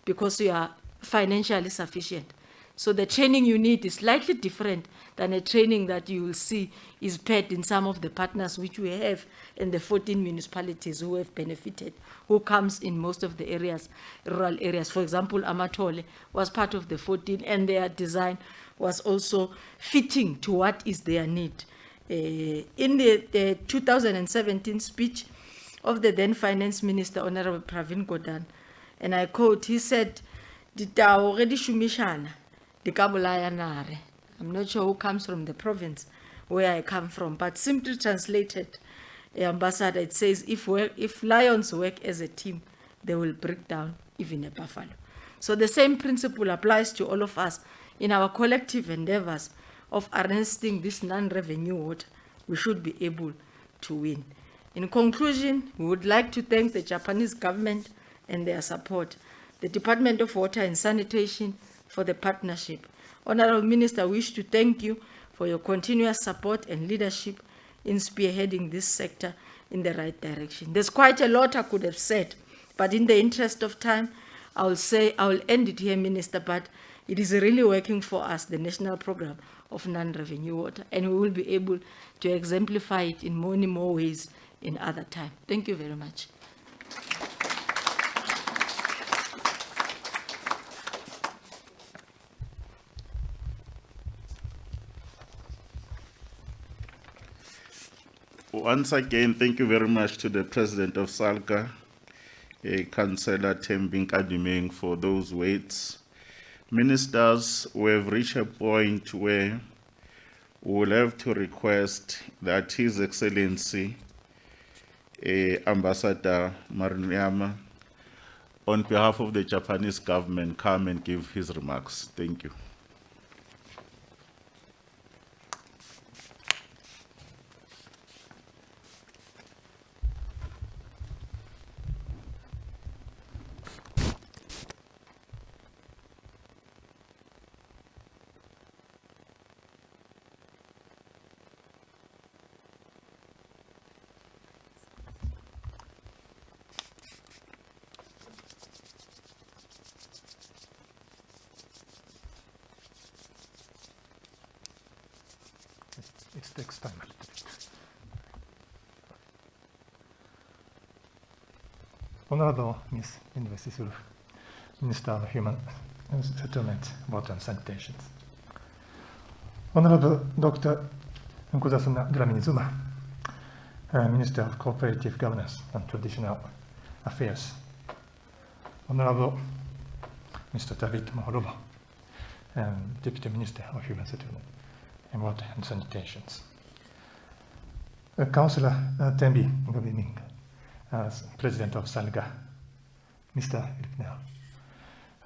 because you are financially sufficient. So the training you need is slightly different than a training that you will see is paid in some of the partners which we have in the 14 municipalities who have benefited, who comes in most of the areas, rural areas. For example, Amatole was part of the 14 and their design was also fitting to what is their need. In the 2017 speech of the then Finance Minister, Honorable Pravin Gordhan, and I quote, he said, "Dita already shumishana. I'm not sure who comes from the province where I come from, but simply translated, Ambassador, it says, if lions work as a team, they will break down even a buffalo. So the same principle applies to all of us in our collective endeavors of harnessing this non-revenue water. We should be able to win. In conclusion, we would like to thank the Japanese government and their support, the Department of Water and Sanitation for the partnership. Honorable Minister, I wish to thank you for your continuous support and leadership in spearheading this sector in the right direction. There's quite a lot I could have said, but in the interest of time, I will end it here, Minister, but it is really working for us, the national program of non-revenue water, and we will be able to exemplify it in many more ways in other time. Thank you very much. Once again, thank you very much to the President of SALGA, Councillor Thembi Nkadimeng, for those words. Ministers, we have reached a point where we will have to request that His Excellency, Ambassador Maruyama, on behalf of the Japanese government, come and give his remarks. Thank you. It takes time. Honorable Ms. Lindiwe Sisulu, Minister of Human Settlement, Water and Sanitation. Honorable Dr. Nkuzasuna Dlamini Zuma, Minister of Cooperative Governance and Traditional Affairs. Honorable Mr. David Mahorobo, Deputy Minister of Human Settlement and Water and Sanitation. Councillor Thembi Nkadimeng, as President of SALGA, Mr.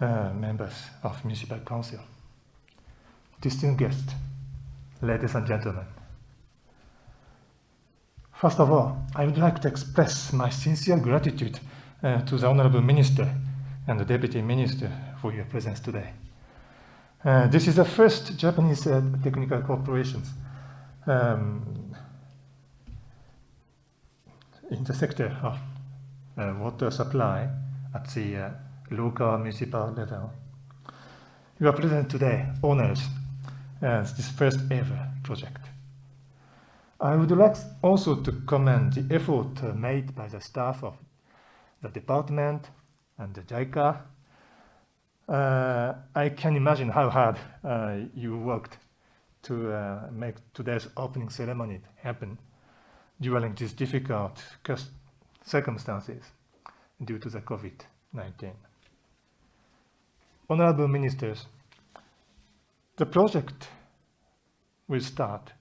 Ilkner, members of Municipal Council, distinguished guests, ladies and gentlemen. First of all, I would like to express my sincere gratitude to the Honorable Minister and the Deputy Minister for your presence today. This is the first Japanese technical cooperation in the sector of water supply at the local municipal level. Your president today honors this first ever project. I would like also to commend the effort made by the staff of the department and the JICA. I can imagine how hard you worked to make today's opening ceremony happen during these difficult circumstances due to the COVID-19. Honorable Ministers, the project will start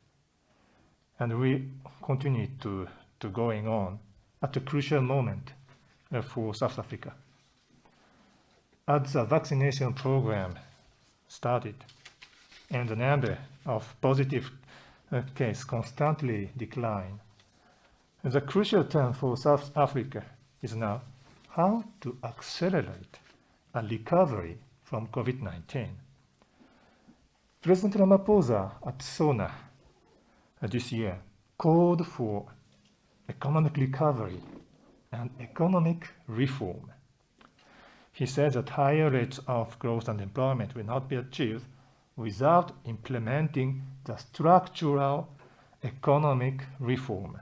and we continue to going on at a crucial moment for South Africa. As the vaccination program started and the number of positive cases constantly decline, the crucial term for South Africa is now how to accelerate a recovery from COVID-19. President Ramaphosa at SONA this year called for economic recovery and economic reform. He said that higher rates of growth and employment will not be achieved without implementing the structural economic reform.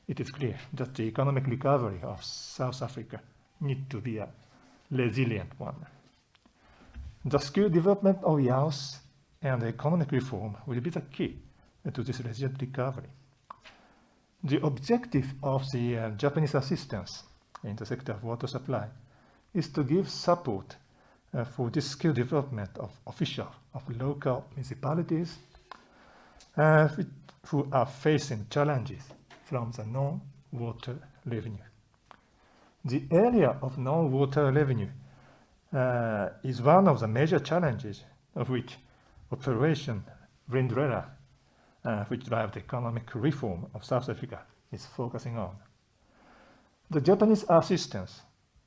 It is clear that the economic recovery of South Africa needs to be a resilient one. The skill development of youth and economic reform will be the key to this resilient recovery. The objective of the Japanese assistance in the sector of water supply is to give support for this skill development of officials of local municipalities who are facing challenges from the non-water revenue. The area of non-water revenue is one of the major challenges of which Operation Lindiwe, which drives the economic reform of South Africa, is focusing on. The Japanese assistance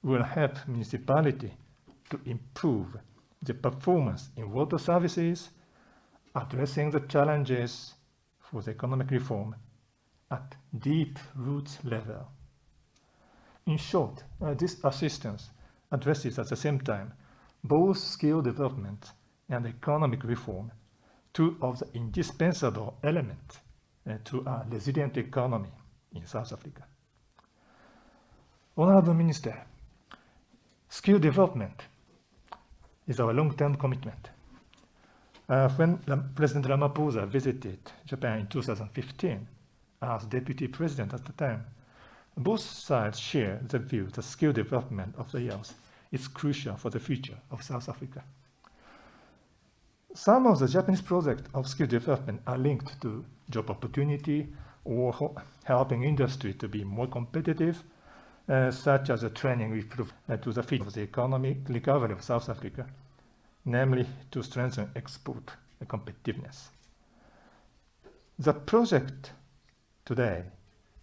will help municipalities to improve the performance in water services, addressing the challenges for the economic reform at deep roots level. In short, this assistance addresses at the same time both skill development and economic reform, two of the indispensable elements to a resilient economy in South Africa. Honorable Minister, skill development is our long-term commitment. When President Ramaphosa visited Japan in 2015 as Deputy President at the time, both sides share the view that skill development of the youth is crucial for the future of South Africa. Some of the Japanese projects of skill development are linked to job opportunity or helping industry to be more competitive, such as the training we provide to the field of the economic recovery of South Africa, namely to strengthen export competitiveness. The project today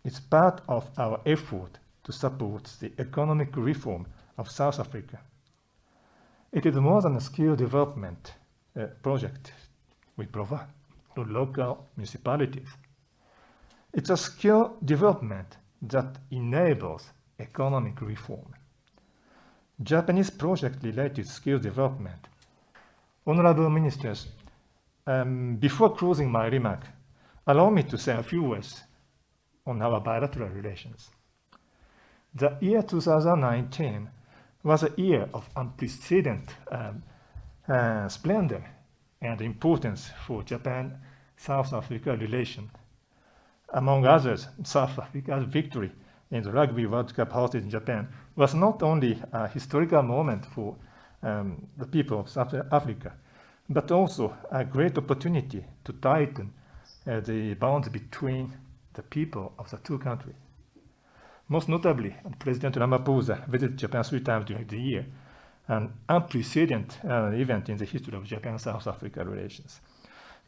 is part of our effort to support the economic reform of South Africa. It is more than a skill development project we provide to local municipalities. It's a skill development that enables economic reform. Japanese project-related skill development. Honorable Ministers, before closing my remark, allow me to say a few words on our bilateral relations. The year 2019 was a year of unprecedented splendor and importance for Japan-South Africa relation. Among others, South Africa's victory in the Rugby World Cup hosted in Japan was not only a historical moment for the people of South Africa, but also a great opportunity to tighten the bonds between the people of the two countries. Most notably, President Ramaphosa visited Japan 3 times during the year, an unprecedented event in the history of Japan-South Africa relations.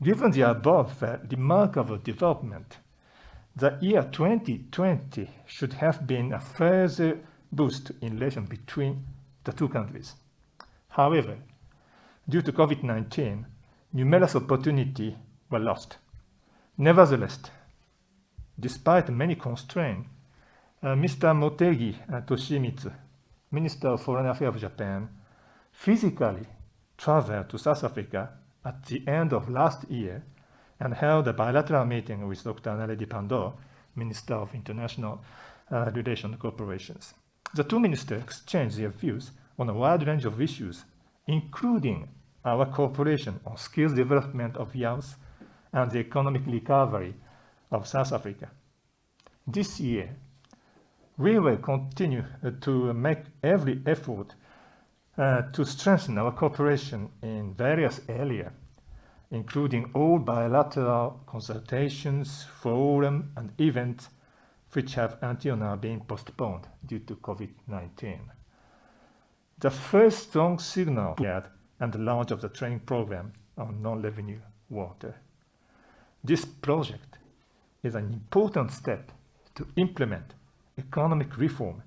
Given the above remarkable development, the year 2020 should have been a further boost in relation between the two countries. However, due to COVID-19, numerous opportunities were lost. Nevertheless, despite many constraints, Mr. Motegi Toshimitsu, Minister of Foreign Affairs of Japan, physically traveled to South Africa at the end of last year and held a bilateral meeting with Dr. Naledi Pandor, Minister of International Relations and Cooperations. The two ministers exchanged their views on a wide range of issues, including our cooperation on skills development of youth and the economic recovery of South Africa. This year, we will continue to make every effort to strengthen our cooperation in various areas, including all bilateral consultations, forums, and events which have until now been postponed due to COVID-19. The first strong signal had and the launch of the training program on non-revenue water. This project is an important step to implement economic reform,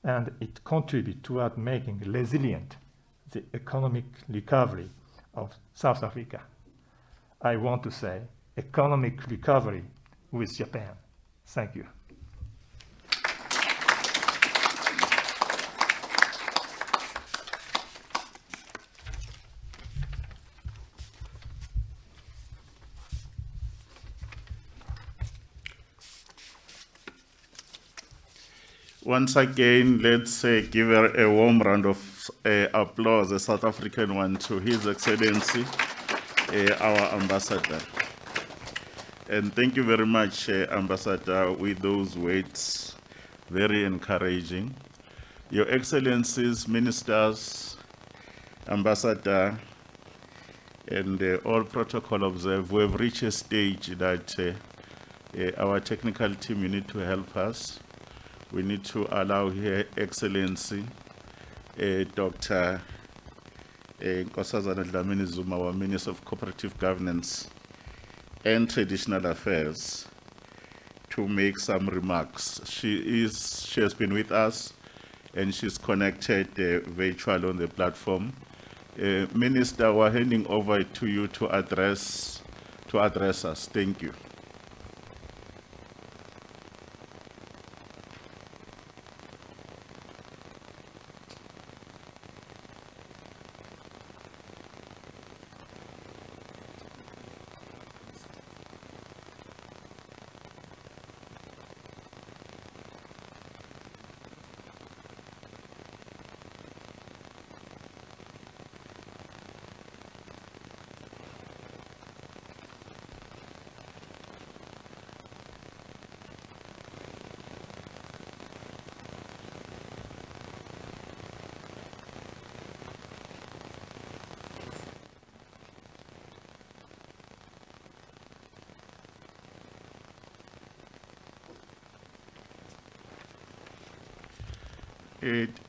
and it contributes toward making resilient the economic recovery of South Africa. I want to say economic recovery with Japan. Thank you. Once again, let's give a warm round of applause, a South African one, to His Excellency, our Ambassador. And thank you very much, Ambassador, with those words, very encouraging. Your Excellencies, Ministers, Ambassador, and all protocol observed, we have reached a stage that our technical team, you need to help us. We need to allow Her Excellency, Dr. Nkosazana Dlamini Zuma, our Minister of Cooperative Governance and Traditional Affairs, to make some remarks. She has been with us, and she's connected virtually on the platform. Minister, we're handing over to you to address us. Thank you.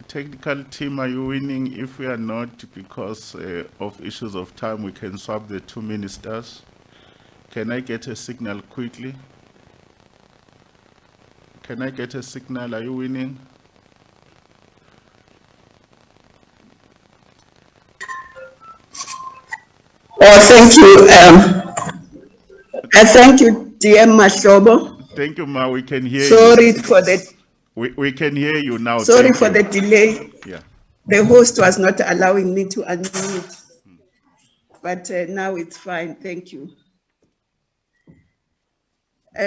Technical team, are you winning? If we are not, because of issues of time, we can swap the two ministers. Can I get a signal quickly? Can I get a signal? Are you winning? Oh, thank you. Thank you, DM Mashobo. Thank you, Ma. We can hear Sorry you. for the We can hear you now. Sorry Thank for you. the delay. Yeah. The host was not allowing me to unmute, but now it's fine. Thank you.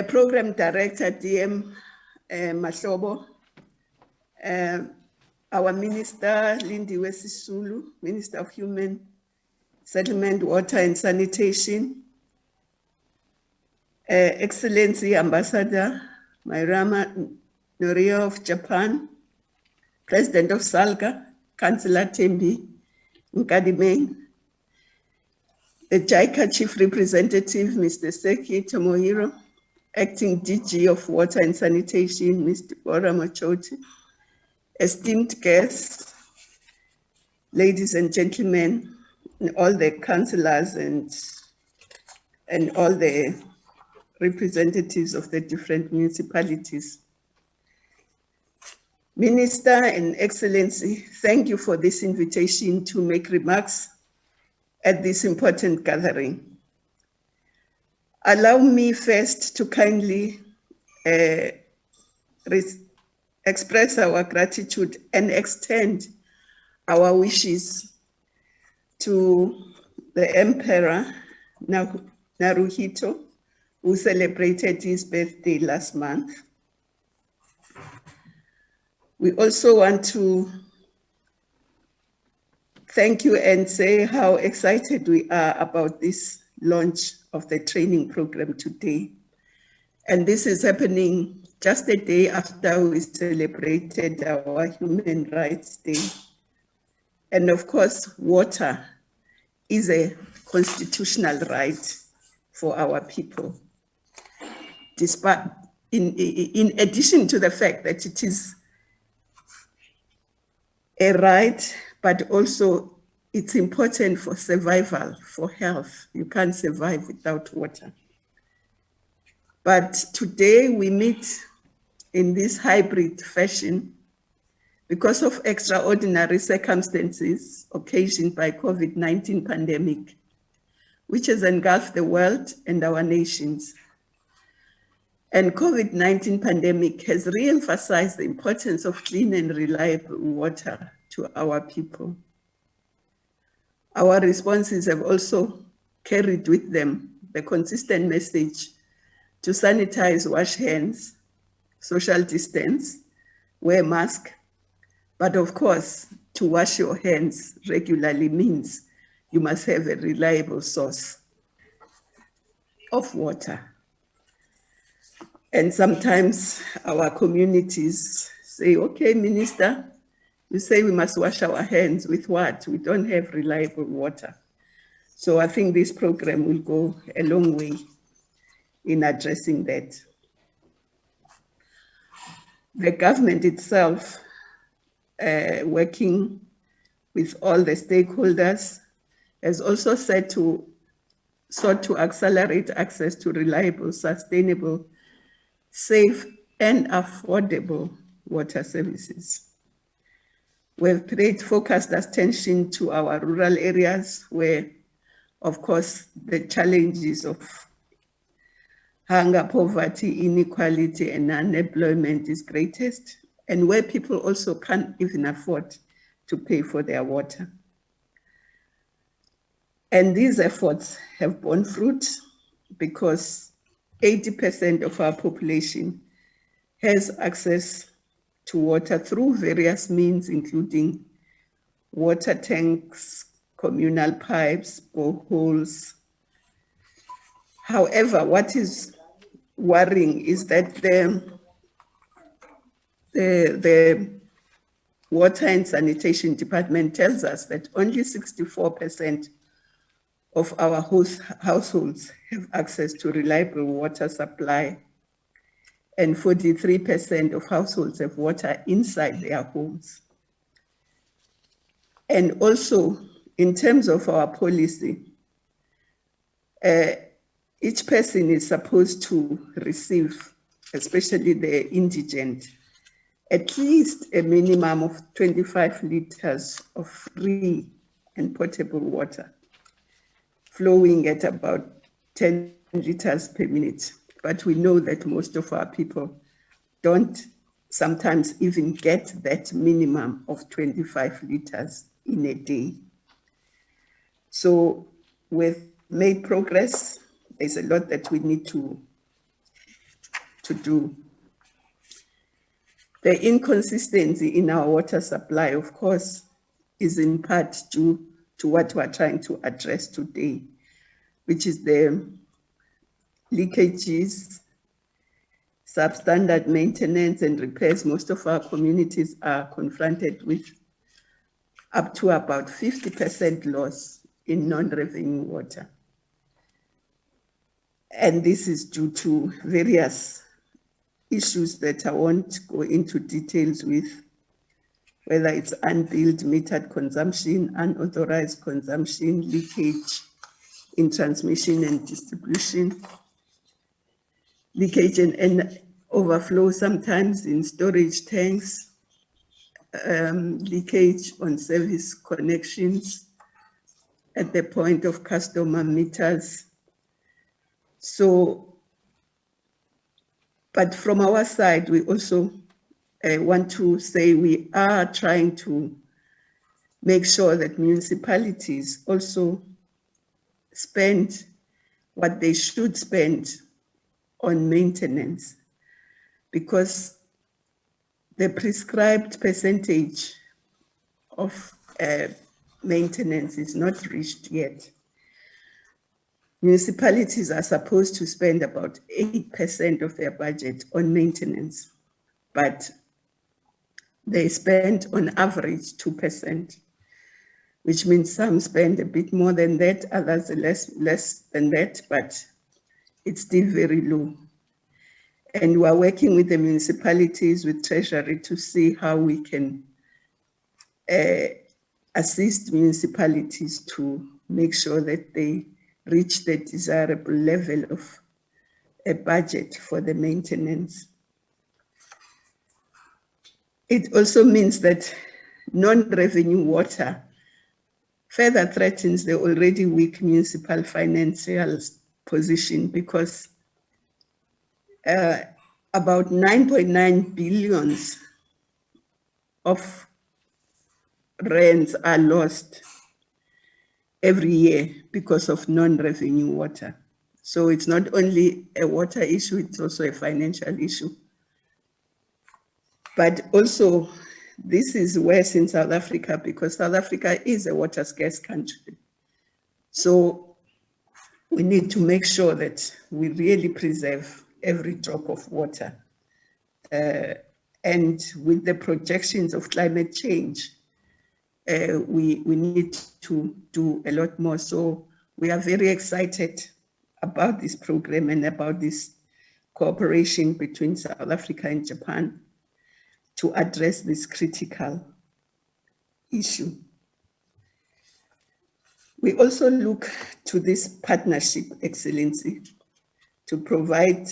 Program Director DM Mashobo, our Minister Lindiwe Sisulu, Minister of Human Settlement, Water and Sanitation, Excellency Ambassador Maruyama Norio of Japan, President of SALGA, Councillor Tembi Nkadimeng, the JICA Chief Representative, Mr. Seki Tomohiro, Acting DG of Water and Sanitation, Mr. Bora Machoti, esteemed guests, ladies and gentlemen, and all the councillors and all the representatives of the different municipalities. Minister and Excellency, thank you for this invitation to make remarks at this important gathering. Allow me first to kindly express our gratitude and extend our wishes to the Emperor Naruhito, who celebrated his birthday last month. We also want to thank you and say how excited we are about this launch of the training program today. And this is happening just a day after we celebrated our Human Rights Day. And of course, water is a constitutional right for our people. Despite, in addition to the fact that it is a right, but also it's important for survival, for health. You can't survive without water. But today we meet in this hybrid fashion because of extraordinary circumstances occasioned by COVID-19 pandemic, which has engulfed the world and our nations. And COVID-19 pandemic has re-emphasized the importance of clean and reliable water to our people. Our responses have also carried with them the consistent message to sanitize, wash hands, social distance, wear mask, but of course, to wash your hands regularly means you must have a reliable source of water. And sometimes our communities say, okay, Minister, you say we must wash our hands with what? We don't have reliable water. So I think this program will go a long way in addressing that. The government itself, working with all the stakeholders, has also sought to accelerate access to reliable, sustainable, safe and affordable water services. We've paid focused attention to our rural areas where, of course, the challenges of hunger, poverty, inequality, and unemployment is greatest, and where people also can't even afford to pay for their water. And these efforts have borne fruit because 80% of our population has access to water through various means, including water tanks, communal pipes, boreholes. However, what is worrying is that the Water and Sanitation Department tells us that only 64% of our households have access to reliable water supply, and 43% of households have water inside their homes. And also, in terms of our policy, each person is supposed to receive, especially the indigent, at least a minimum of 25 liters of free and potable water, flowing at about 10 liters per minute. But we know that most of our people don't sometimes even get that minimum of 25 liters in a day. So we've made progress. There's a lot that we need to do. The inconsistency in our water supply, of course, is in part due to what we're trying to address today, which is the leakages, substandard maintenance and repairs. Most of our communities are confronted with up to about 50% loss in non-revenue water. And this is due to various issues that I won't go into details with, whether it's unbilled metered consumption, unauthorized consumption, leakage in transmission and distribution, leakage and overflow sometimes in storage tanks, leakage on service connections, at the point of customer meters. So, but from our side, we also want to say we are trying to make sure that municipalities also spend what they should spend on maintenance, because the prescribed percentage of maintenance is not reached yet. Municipalities are supposed to spend about 8% of their budget on maintenance, but they spend on average 2%, which means some spend a bit more than that, others less than that, but it's still very low. And we are working with the municipalities, with Treasury, to see how we can assist municipalities to make sure that they reach the desirable level of a budget for the maintenance. It also means that non-revenue water further threatens the already weak municipal financial position, because about 9.9 billion of rands are lost every year because of non-revenue water. So it's not only a water issue, it's also a financial issue. But also, this is worse in South Africa because South Africa is a water scarce country. So we need to make sure that we really preserve every drop of water. And with the projections of climate change, we need to do a lot more. So we are very excited about this program and about this cooperation between South Africa and Japan to address this critical issue. We also look to this partnership excellency to provide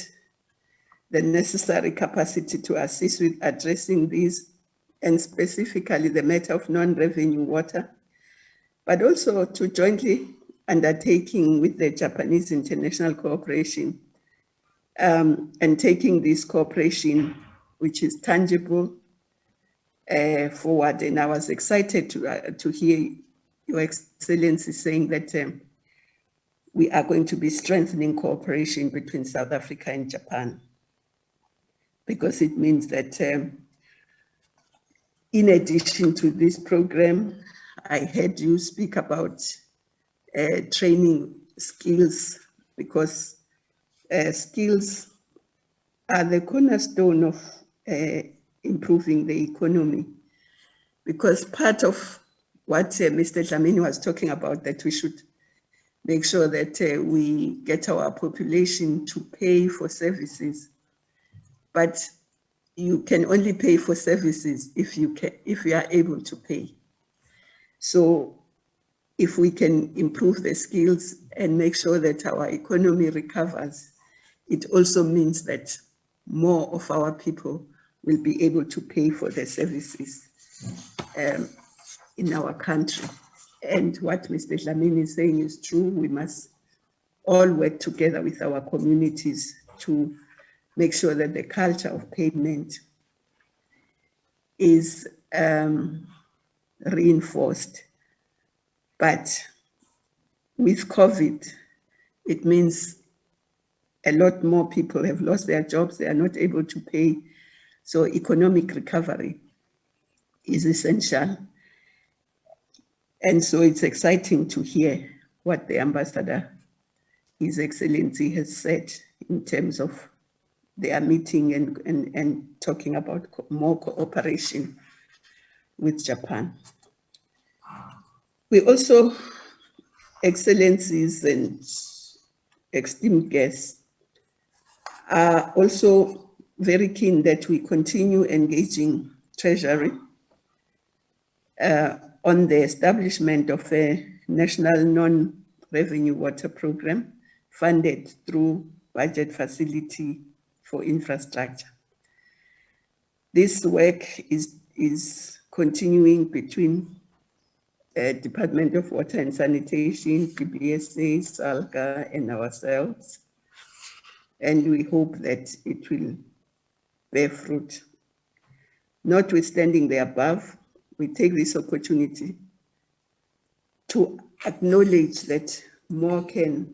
the necessary capacity to assist with addressing these, and specifically the matter of non-revenue water, but also to jointly undertaking with the Japanese international cooperation and taking this cooperation, which is tangible, forward. And I was excited to hear Your Excellency saying that we are going to be strengthening cooperation between South Africa and Japan, because it means that in addition to this program, I heard you speak about training skills, because skills are the cornerstone of improving the economy. Because part of what Mr. Dlamini was talking about, that we should make sure that we get our population to pay for services, but you can only pay for services if you are able to pay. So if we can improve the skills and make sure that our economy recovers, it also means that more of our people will be able to pay for the services in our country. And what Mr. Dlamini is saying is true. We must all work together with our communities to make sure that the culture of payment is reinforced. But with COVID, it means a lot more people have lost their jobs. They are not able to pay. So economic recovery is essential. And so it's exciting to hear what the Ambassador, His Excellency, has said in terms of their meeting and talking about more cooperation with Japan. We also, Excellencies and esteemed guests, are also very keen that we continue engaging Treasury on the establishment of a national non-revenue water program funded through budget facility for infrastructure. This work is continuing between Department of Water and Sanitation, PBSA, SALGA, and ourselves. And we hope that it will bear fruit. Notwithstanding the above, we take this opportunity to acknowledge that more can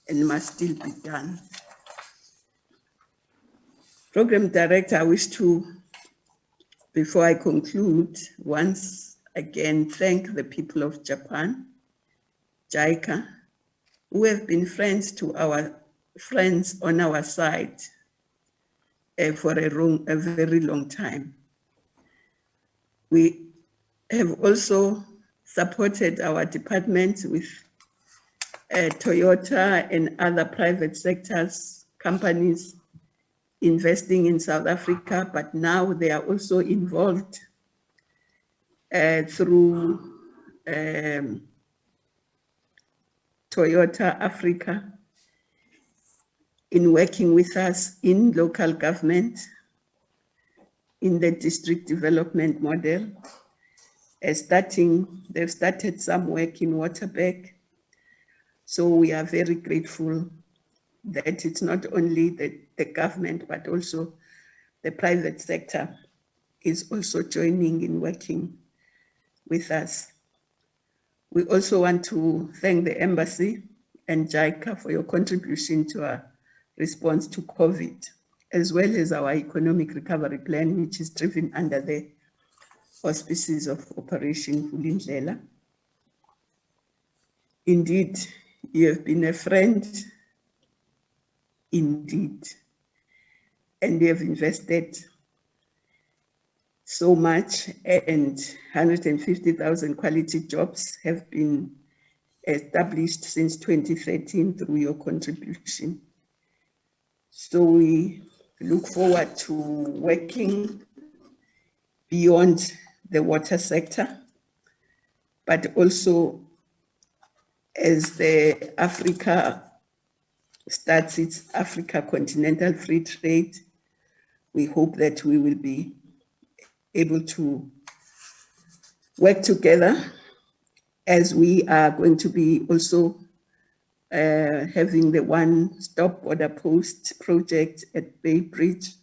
and must still be done. Program Director, I wish to, before I conclude, once again thank the people of Japan, JICA, who have been friends on our side for a very long time. We have also supported our department with Toyota and other private sectors, companies investing in South Africa, but now they are also involved through Toyota Africa in working with us in local government, in the district development model. They've started some work in Waterberg. So we are very grateful that it's not only the government, but also the private sector is also joining in working with us. We also want to thank the Embassy and JICA for your contribution to our response to COVID, as well as our economic recovery plan, which is driven under the auspices of Operation Vulindlela. Indeed, you have been a friend, indeed, and you have invested so much, and 150,000 quality jobs have been established since 2013 through your contribution. So we look forward to working beyond the water sector, but also as the Africa starts its Africa Continental Free Trade, we hope that we will be able to work together, as we are going to be also having the one-stop border post project at Bay Bridge,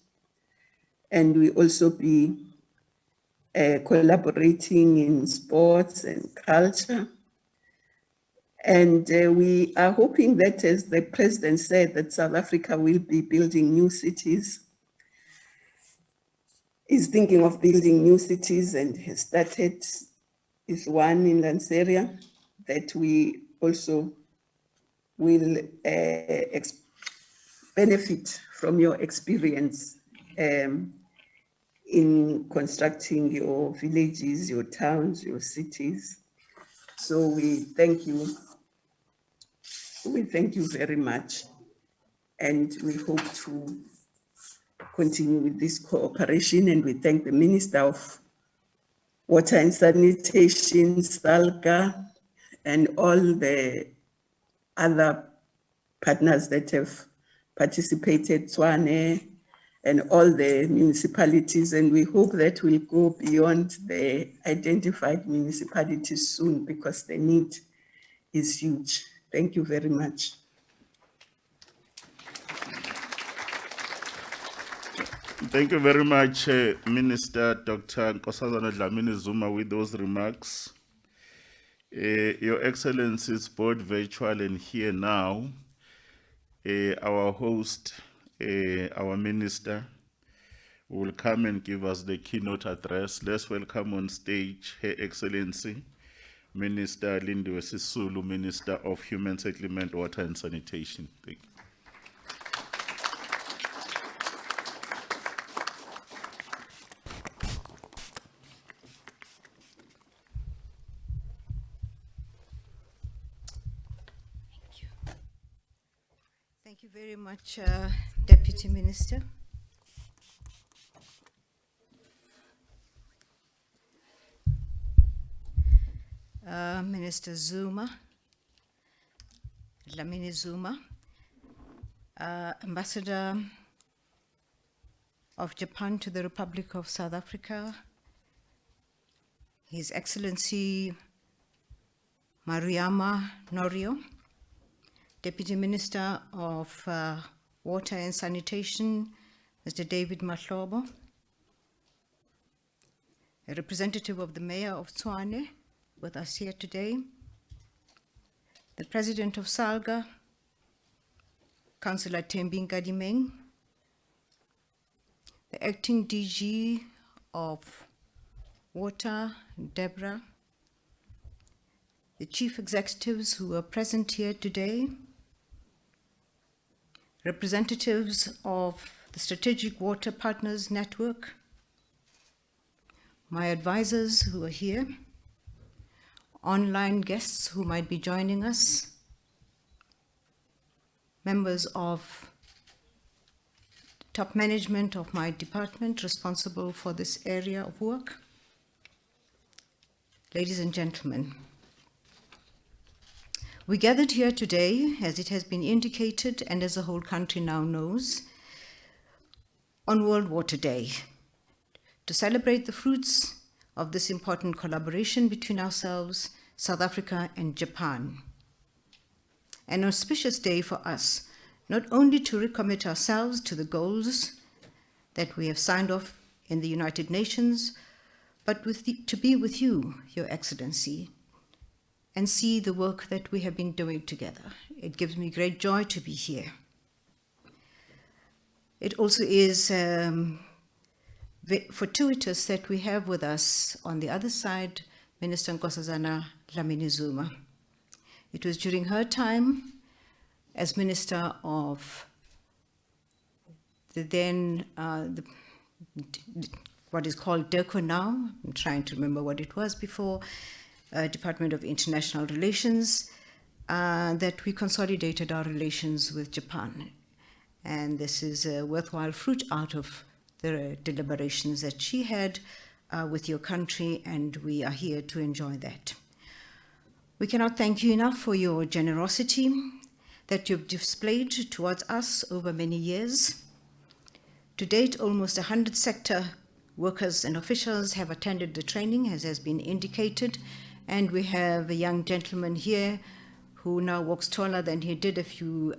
and we also be collaborating in sports and culture. And we are hoping that, as the president said, that South Africa will be building new cities, is thinking of building new cities and has started is one in Lanseria, that we also will benefit from your experience in constructing your villages, your towns, your cities. So we thank you. We thank you very much, and we hope to continue with this cooperation, and we thank the Minister of Water and Sanitation, SALGA, and all the other partners that have participated, Tswane, and all the municipalities, and we hope that we'll go beyond the identified municipalities soon, because the need is huge. Thank you very much. Thank you very much, Minister Dr. Nkosazana Dlamini Zuma, with those remarks. Your Excellencies, both virtual and here now, our host, our minister, will come and give us the keynote address. Let's welcome on stage Her Excellency, Minister Lindiwe Sisulu, Minister of Human Settlement, Water and Sanitation. Thank you. Thank you very much, Deputy Minister. Minister Zuma, Dlamini Zuma, Ambassador of Japan to the Republic of South Africa, His Excellency Maruyama Norio, Deputy Minister of Water and Sanitation, Mr. David Mahlobo, a representative of the Mayor of Tshwane with us here today, the President of SALGA, Councillor Thembi Nkadimeng, the Acting DG of Water, Deborah, the Chief Executives who are present here today, representatives of the Strategic Water Partners Network, my advisors who are here, online guests who might be joining us, members of top management of my department responsible for this area of work, ladies and gentlemen. We gathered here today, as it has been indicated and as the whole country now knows, on World Water Day, to celebrate the fruits of this important collaboration between ourselves, South Africa and Japan. An auspicious day for us, not only to recommit ourselves to the goals that we have signed off in the United Nations, but to be with you, Your Excellency, and see the work that we have been doing together. It gives me great joy to be here. It also is fortuitous that we have with us on the other side Minister Nkosazana Dlamini-Zuma. It was during her time as Minister of the then, what is called DERCO now, I'm trying to remember what it was before, Department of International Relations, that we consolidated our relations with Japan. And this is a worthwhile fruit out of the deliberations that she had with your country, and we are here to enjoy that. We cannot thank you enough for your generosity that you've displayed towards us over many years. To date, almost 100 sector workers and officials have attended the training, as has been indicated, and we have a young gentleman here who now walks taller than he did a few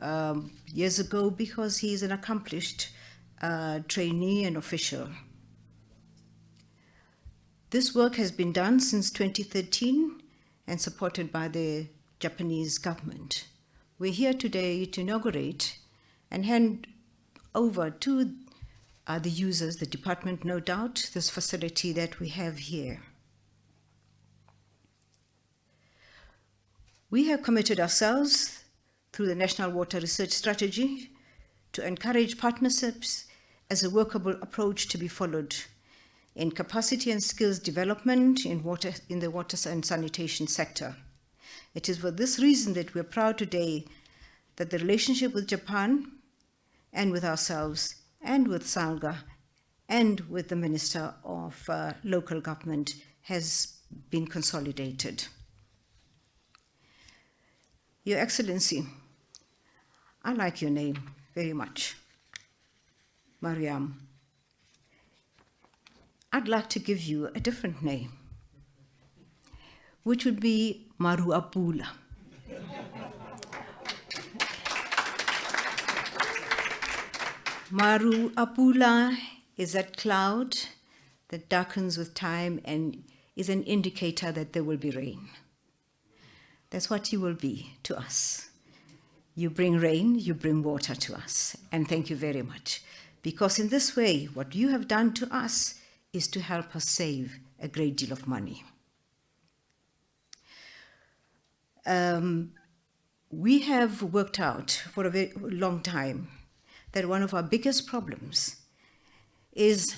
years ago because he is an accomplished trainee and official. This work has been done since 2013 and supported by the Japanese government. We're here today to inaugurate and hand over to the users, the department, no doubt, this facility that we have here. We have committed ourselves through the National Water Research Strategy to encourage partnerships as a workable approach to be followed in capacity and skills development in the water and sanitation sector. It is for this reason that we're proud today that the relationship with Japan and with ourselves and with SALGA and with the Minister of Local Government has been consolidated. Your Excellency, I like your name very much, Maruyama. I'd like to give you a different name, which would be Maru Apula. Maru Apula is that cloud that darkens with time and is an indicator that there will be rain. That's what you will be to us. You bring rain, you bring water to us, and thank you very much. Because in this way, what you have done to us is to help us save a great deal of money. We have worked out for a very long time that one of our biggest problems is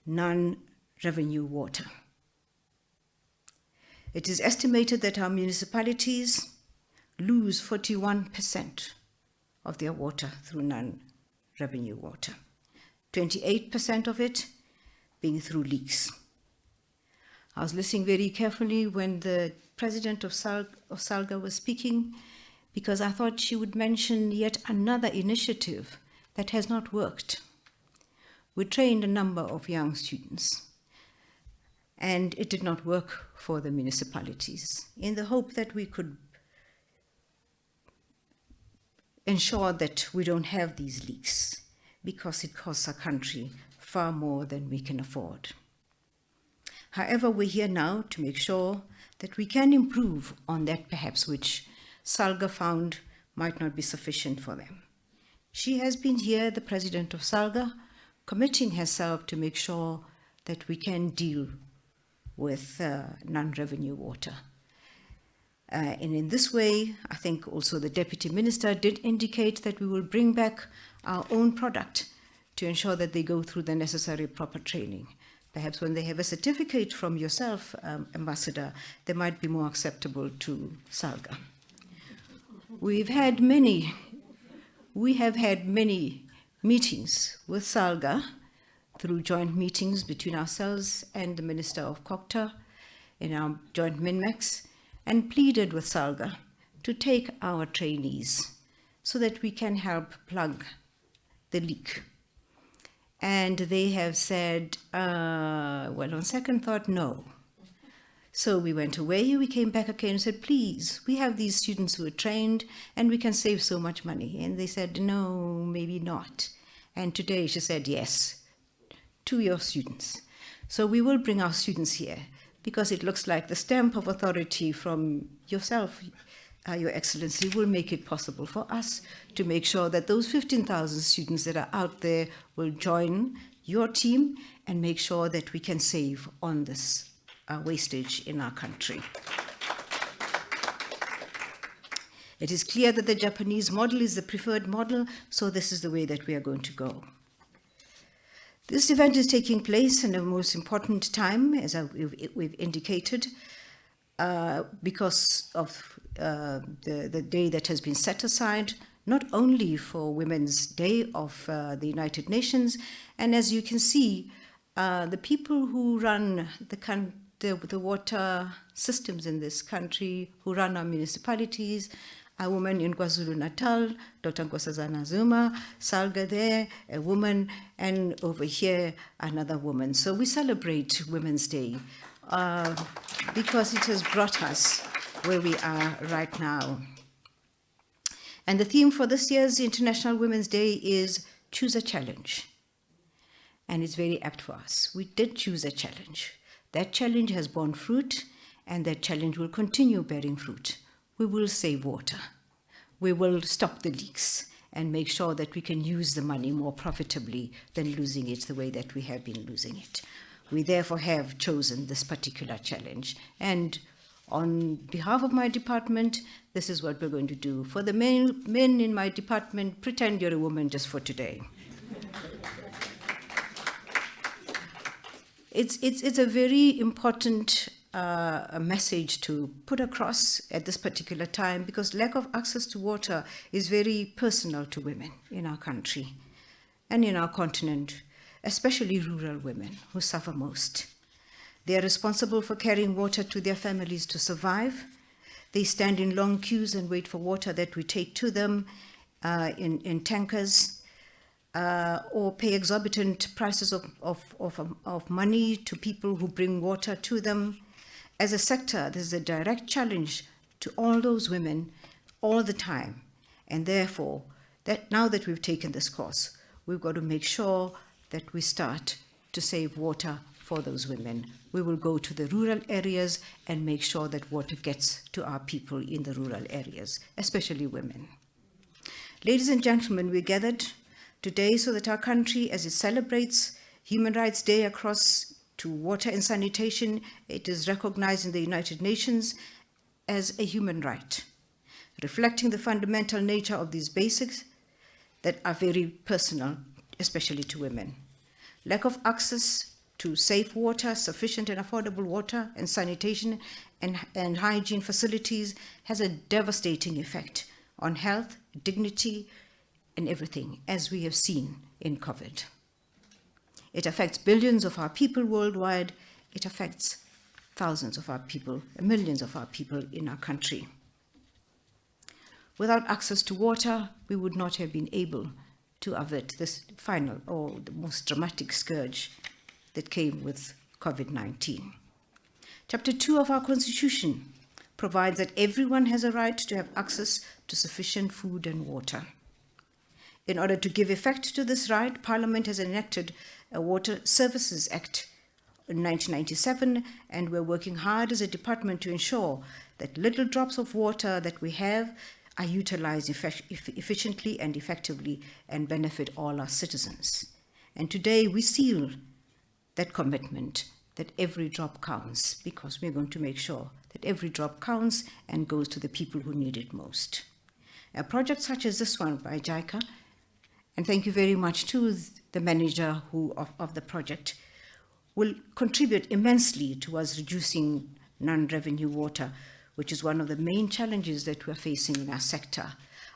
non-revenue water. It is estimated that our municipalities lose 41% of their water through non-revenue water, 28% of it being through leaks. I was listening very carefully when the president of SALGA was speaking, because I thought she would mention yet another initiative that has not worked. We trained a number of young students, and it did not work for the municipalities, in the hope that we could ensure that we don't have these leaks, because it costs our country far more than we can afford. However, we're here now to make sure that we can improve on that perhaps which SALGA found might not be sufficient for them. She has been here, the president of SALGA, committing herself to make sure that we can deal with non-revenue water. And in this way, I think also the Deputy Minister did indicate that we will bring back our own product to ensure that they go through the necessary proper training. Perhaps when they have a certificate from yourself, Ambassador, they might be more acceptable to SALGA. We have had many meetings with SALGA through joint meetings between ourselves and the Minister of COCTA in our joint MINMEX, and pleaded with SALGA to take our trainees so that we can help plug the leak. And they have said, well, on second thought, no. So we went away, we came back again and said, please, we have these students who are trained and we can save so much money. And they said, no, maybe not. And today she said, yes, to your students. So we will bring our students here, because it looks like the stamp of authority from yourself, Your Excellency, will make it possible for us to make sure that those 15,000 students that are out there will join your team and make sure that we can save on this wastage in our country. It is clear that the Japanese model is the preferred model, so this is the way that we are going to go. This event is taking place in a most important time, as we've indicated, because of the day that has been set aside, not only for Women's Day of the United Nations, and as you can see, the people who run the water systems in this country, who run our municipalities, a woman in KwaZulu-Natal, Dr. Nkosazana Zuma, SALGA there, a woman, and over here, another woman. So we celebrate Women's Day because it has brought us where we are right now. And the theme for this year's International Women's Day is Choose a Challenge. And it's very apt for us. We did choose a challenge. That challenge has borne fruit, and that challenge will continue bearing fruit. We will save water. We will stop the leaks and make sure that we can use the money more profitably than losing it the way that we have been losing it. We therefore have chosen this particular challenge. And on behalf of my department, this is what we're going to do. For the men in my department, pretend you're a woman just for today. It's a very important a message to put across at this particular time, because lack of access to water is very personal to women in our country and in our continent, especially rural women who suffer most. They are responsible for carrying water to their families to survive. They stand in long queues and wait for water that we take to them in tankers, or pay exorbitant prices of money to people who bring water to them. As a sector, this is a direct challenge to all those women all the time. And therefore, that now that we've taken this course, we've got to make sure that we start to save water for those women. We will go to the rural areas and make sure that water gets to our people in the rural areas, especially women. Ladies and gentlemen, we gathered today so that our country, as it celebrates Human Rights Day across to water and sanitation, it is recognized in the United Nations as a human right, reflecting the fundamental nature of these basics that are very personal, especially to women. Lack of access to safe water, sufficient and affordable water and sanitation and hygiene facilities has a devastating effect on health, dignity, and everything, as we have seen in COVID. It affects billions of our people worldwide. It affects thousands of our people, millions of our people in our country. Without access to water, we would not have been able to avert this final or the most dramatic scourge that came with COVID-19. Chapter 2 of our Constitution provides that everyone has a right to have access to sufficient food and water. In order to give effect to this right, Parliament has enacted a Water Services Act in 1997, and we're working hard as a department to ensure that little drops of water that we have are utilized efficiently and effectively and benefit all our citizens. And today we seal that commitment that every drop counts, because we're going to make sure that every drop counts and goes to the people who need it most. A project such as this one by JICA, and thank you very much to the manager of the project, will contribute immensely towards reducing non-revenue water, which is one of the main challenges that we're facing in our sector.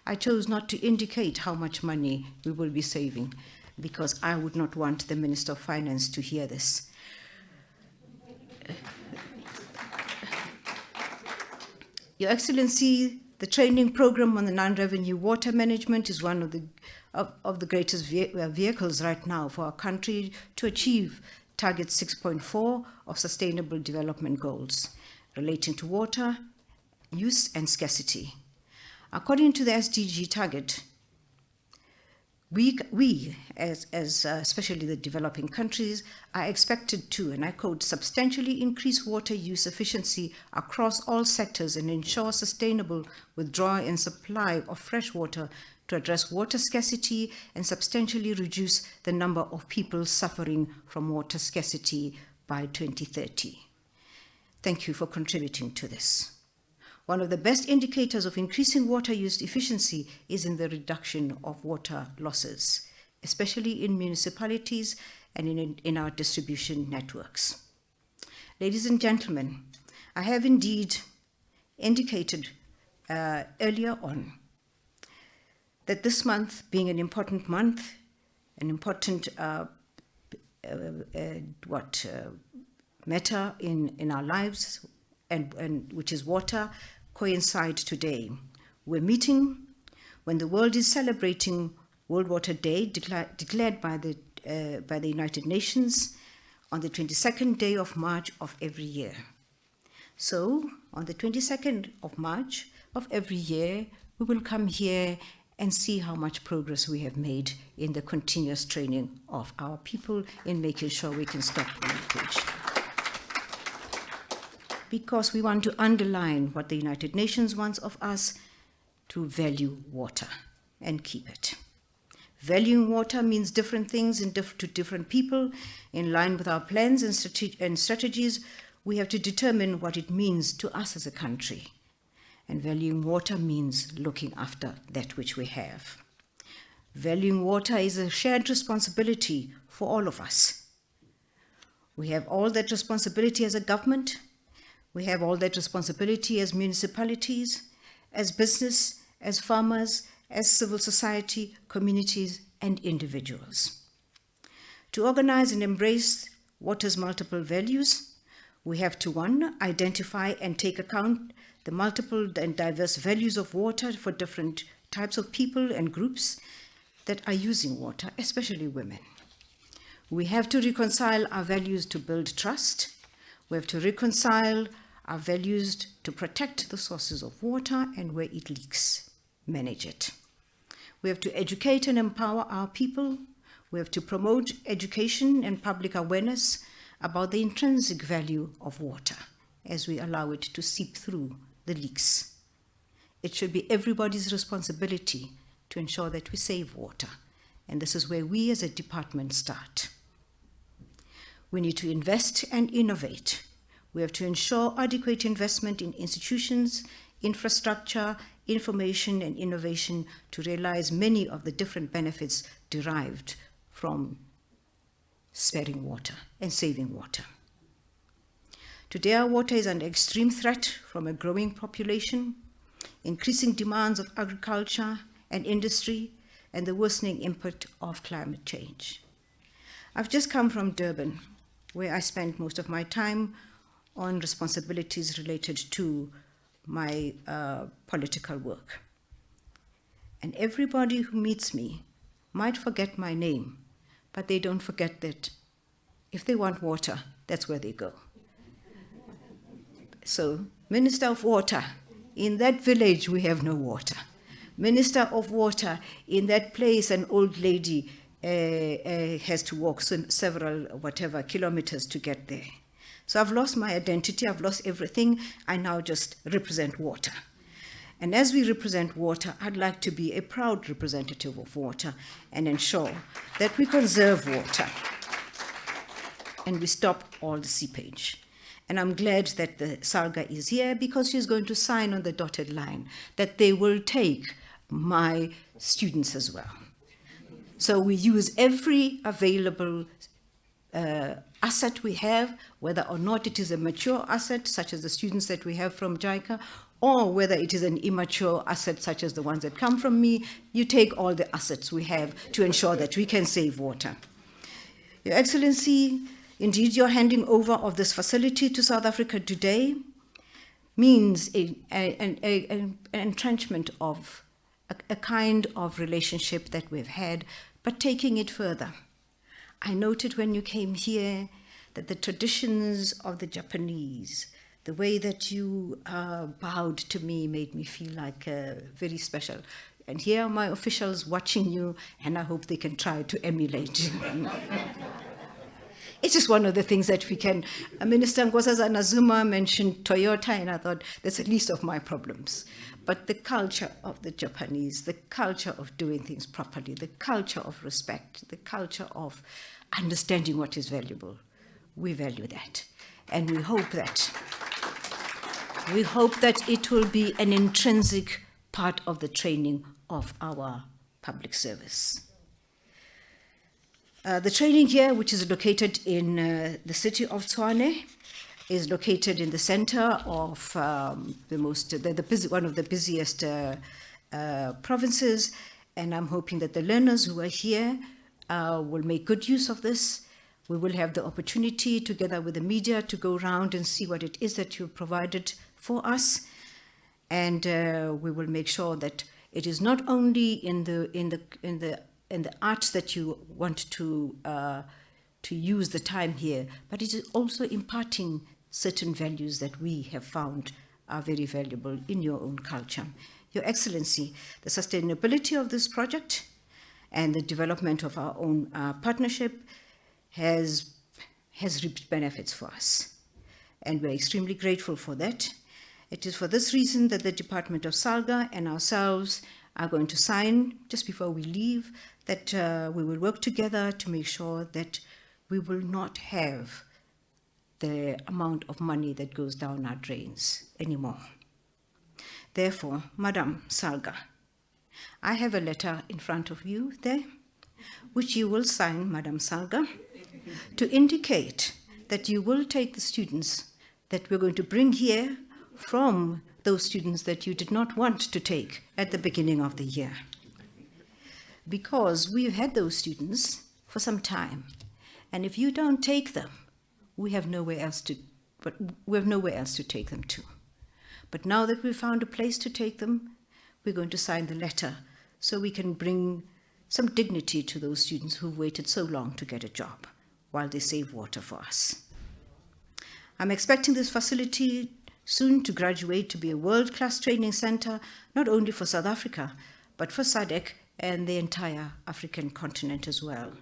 I chose not to indicate how much money we will be saving, because I would not want the Minister of Finance to hear this. Your Excellency, the training program on the non-revenue water management is one of the greatest vehicles right now for our country to achieve target 6.4 of Sustainable Development Goals relating to water, use and scarcity. According to the SDG target, we as especially the developing countries, are expected to, and I quote, substantially increase water use efficiency across all sectors and ensure sustainable withdrawal and supply of fresh water to address water scarcity and substantially reduce the number of people suffering from water scarcity by 2030. Thank you for contributing to this. One of the best indicators of increasing water use efficiency is in the reduction of water losses, especially in municipalities and in our distribution networks. Ladies and gentlemen, I have indeed indicated earlier on that this month, being an important month, an important matter in our lives, and which is water, coincide today. We're meeting when the world is celebrating World Water Day, declared by the United Nations on the 22nd day of March of every year. So, on the 22nd of March of every year, we will come here and see how much progress we have made in the continuous training of our people in making sure we can stop leakage. Because we want to underline what the United Nations wants of us, to value water and keep it. Valuing water means different things to different people. In line with our plans and strategies, we have to determine what it means to us as a country. And valuing water means looking after that which we have. Valuing water is a shared responsibility for all of us. We have all that responsibility as a government. We have all that responsibility as municipalities, as business, as farmers, as civil society, communities, and individuals. To organize and embrace water's multiple values, we have to, 1, identify and take account the multiple and diverse values of water for different types of people and groups that are using water, especially women. We have to reconcile our values to build trust. We have to reconcile our values to protect the sources of water and where it leaks, manage it. We have to educate and empower our people. We have to promote education and public awareness about the intrinsic value of water as we allow it to seep through the leaks. It should be everybody's responsibility to ensure that we save water, and this is where we as a department start. We need to invest and innovate. We have to ensure adequate investment in institutions, infrastructure, information, and innovation to realize many of the different benefits derived from sparing water and saving water. Today, our water is under extreme threat from a growing population, increasing demands of agriculture and industry, and the worsening impact of climate change. I've just come from Durban, where I spent most of my time on responsibilities related to my political work. And everybody who meets me might forget my name, but they don't forget that if they want water, that's where they go. So, Minister of Water, in that village we have no water. Minister of Water, in that place an old lady has to walk several kilometers to get there. So I've lost my identity, I've lost everything, I now just represent water. And as we represent water, I'd like to be a proud representative of water and ensure that we conserve water and we stop all the seepage. And I'm glad that the Salga is here because she's going to sign on the dotted line that they will take my students as well. So we use every available asset we have, whether or not it is a mature asset, such as the students that we have from JICA, or whether it is an immature asset, such as the ones that come from me. You take all the assets we have to ensure that we can save water. Your Excellency, indeed, your handing over of this facility to South Africa today means an entrenchment of a kind of relationship that we've had, but taking it further. I noted when you came here that the traditions of the Japanese, the way that you bowed to me made me feel like very special. And here are my officials watching you, and I hope they can try to emulate. It's just one of the things that we can. Minister Nkosazana Zuma mentioned Toyota, and I thought that's the least of my problems. But the culture of the Japanese, the culture of doing things properly, the culture of respect, the culture of understanding what is valuable, we value that. And we hope that it will be an intrinsic part of the training of our public service. The training here, which is located in the city of Tshwane, is located in the center of one of the busiest provinces, and I'm hoping that the learners who are here will make good use of this. We will have the opportunity, together with the media, to go around and see what it is that you've provided for us, and we will make sure that it is not only in the arts that you want to use the time here, but it is also imparting certain values that we have found are very valuable in your own culture. Your Excellency, the sustainability of this project and the development of our own partnership has reaped benefits for us, and we're extremely grateful for that. It is for this reason that the Department of Salga and ourselves are going to sign, just before we leave, that we will work together to make sure that we will not have the amount of money that goes down our drains anymore. Therefore, Madam Salga, I have a letter in front of you there, which you will sign, Madam Salga, to indicate that you will take the students that we're going to bring here from those students that you did not want to take at the beginning of the year. Because we've had those students for some time, and if you don't take them, we have nowhere else to take them to. But now that we've found a place to take them, we're going to sign the letter so we can bring some dignity to those students who've waited so long to get a job while they save water for us. I'm expecting this facility soon to graduate to be a world-class training center, not only for South Africa, but for SADC and the entire African continent as well.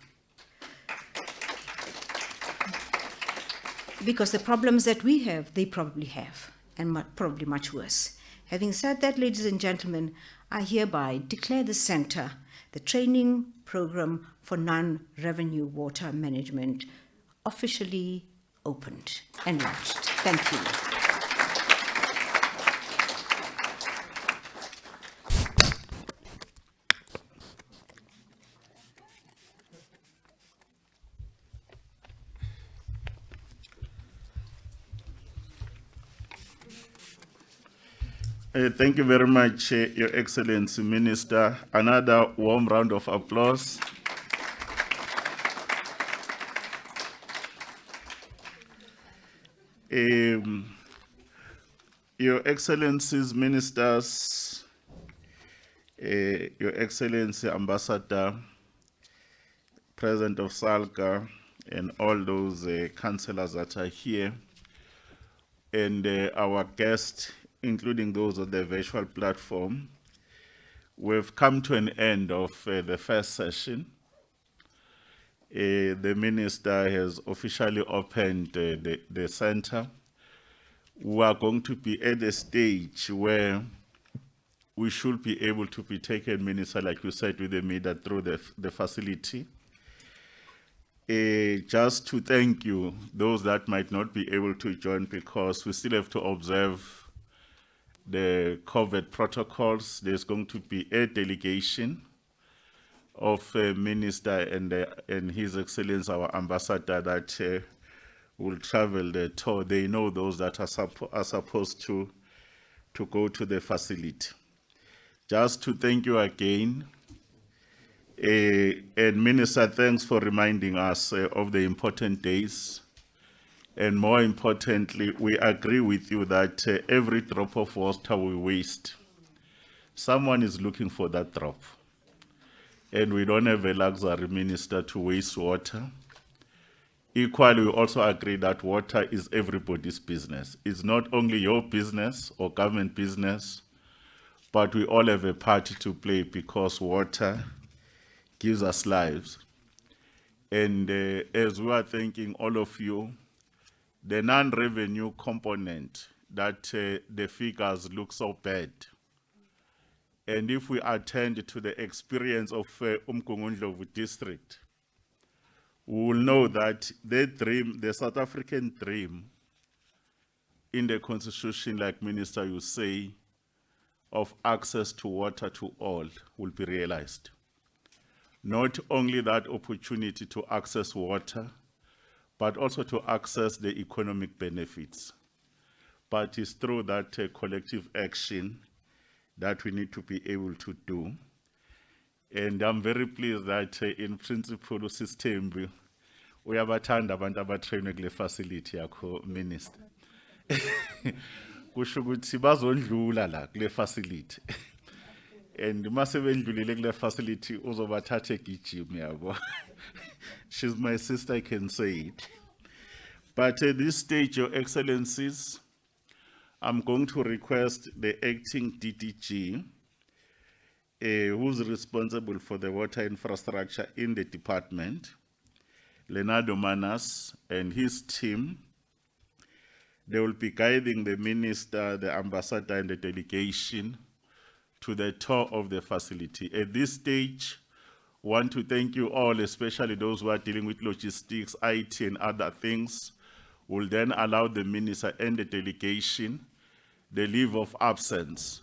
Because the problems that we have, they probably have, and probably much worse. Having said that, ladies and gentlemen, I hereby declare the center, the training program for non-revenue water management, officially opened and launched. Thank you. Thank you very much, Your Excellency Minister. Another warm round of applause. Your Excellencies, Ministers, Your Excellency Ambassador, President of SALCA, and all those councillors that are here, and our guests, including those on the virtual platform. We've come to an end of the first session. The minister has officially opened the center. We are going to be at a stage where we should be able to be taken, Minister, like you said, with the media through the facility. Just to thank you, those that might not be able to join, because we still have to observe the COVID protocols. There's going to be a delegation of Minister and His Excellency, our ambassador, that will travel the tour. They know those that are supposed to go to the facility. Just to thank you again. And Minister, thanks for reminding us of the important days. And more importantly, we agree with you that every drop of water we waste, someone is looking for that drop. And we don't have a luxury, Minister, to waste water. Equally, we also agree that water is everybody's business. It's not only your business or government business, but we all have a part to play, because water gives us lives. And as we are thanking all of you, the non-revenue component, that the figures look so bad. And if we attend to the experience of Umgungundlovu district, we will know that the dream, the South African dream in the constitution, like Minister you say, of access to water to all will be realized. Not only that opportunity to access water, but also to access the economic benefits. But it's through that collective action that we need to be able to do. And I'm very pleased that in principle, system, we have attended abantu abatrainwe kule facility yakho, Minister. Kusho ukuthi bazondlula la kule facility. And mase bendlulile kule facility uzobathatha egijim yabo. She's my sister, I can say it. But at this stage, Your Excellencies, I'm going to request the acting DDG, who's responsible for the water infrastructure in the department, Leonardo Manas, and his team. They will be guiding the minister, the ambassador, and the delegation to the tour of the facility. At this stage, I want to thank you all, especially those who are dealing with logistics, IT, and other things. We'll then allow the minister and the delegation the leave of absence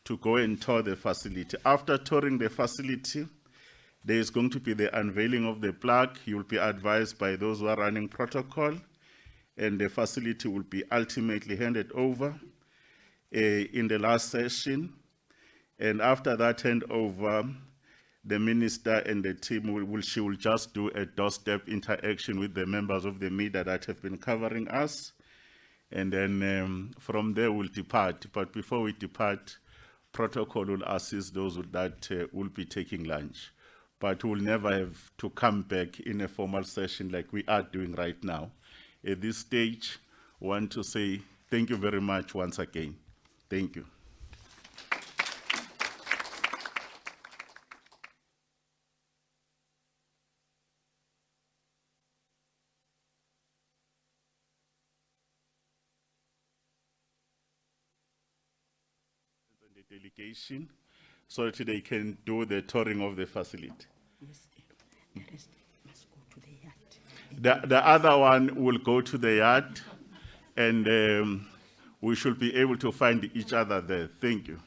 to go and tour the facility. After touring the facility, there is going to be the unveiling of the plaque. You will be advised by those who are running protocol, and the facility will be ultimately handed over in the last session. And after that handover, the minister and the team she will just do a doorstep interaction with the members of the media that have been covering us. And then from there we'll depart. But before we depart, protocol will assist those that will be taking lunch. But we'll never have to come back in a formal session like we are doing right now. At this stage, I want to say thank you very much once again. Thank you. The delegation, so that they can do the touring of the facility. Yes, the rest must go to the yard. The other one will go to the yard, and we should be able to find each other there. Thank you.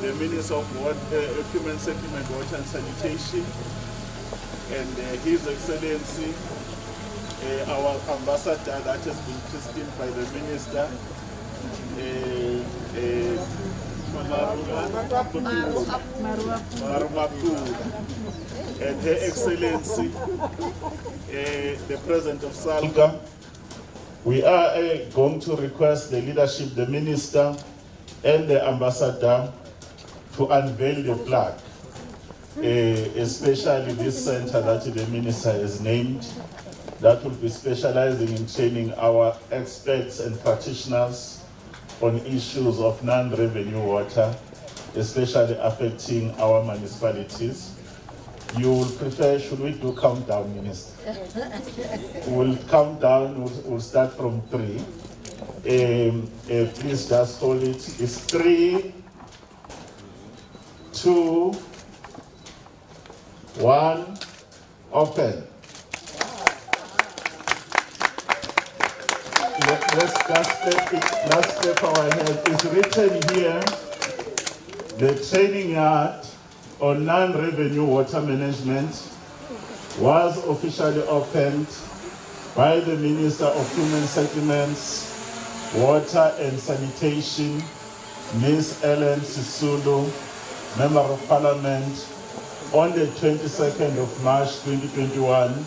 the Minister of Human Settlement, Water and Sanitation, and His Excellency, our ambassador that has been christened by the Minister, and Her Excellency, the President of Salga. We are going to request the leadership, the Minister, and the Ambassador to unveil the plaque, especially this center that the Minister has named, that will be specializing in training our experts and practitioners on issues of non-revenue water, especially affecting our municipalities. You will prefer, should we do countdown, Minister? We'll count down, we'll start from 3. Please just hold it. It's 3, 2, 1, open. Let's step our head. It's written here, the training yard on non-revenue water management was officially opened by the Minister of Human Settlements, Water and Sanitation, Ms. Ellen Sisulu, Member of Parliament, on the 22nd of March 2021.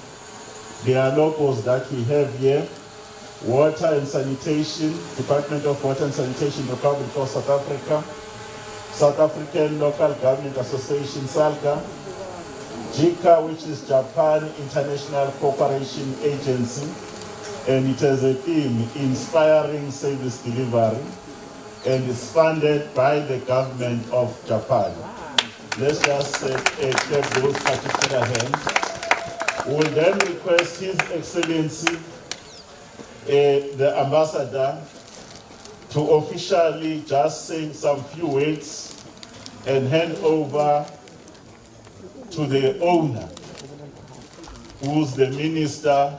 There are logos that we have here. Water and Sanitation, Department of Water and Sanitation, Republic of South Africa, South African Local Government Association, SALGA, JICA, which is Japan International Cooperation Agency, and it has a theme, Inspiring Service Delivery, and is funded by the government of Japan. Let's just take those particular hands. We will then request His Excellency, the Ambassador, to officially just say some few words and hand over to the owner, who's the Minister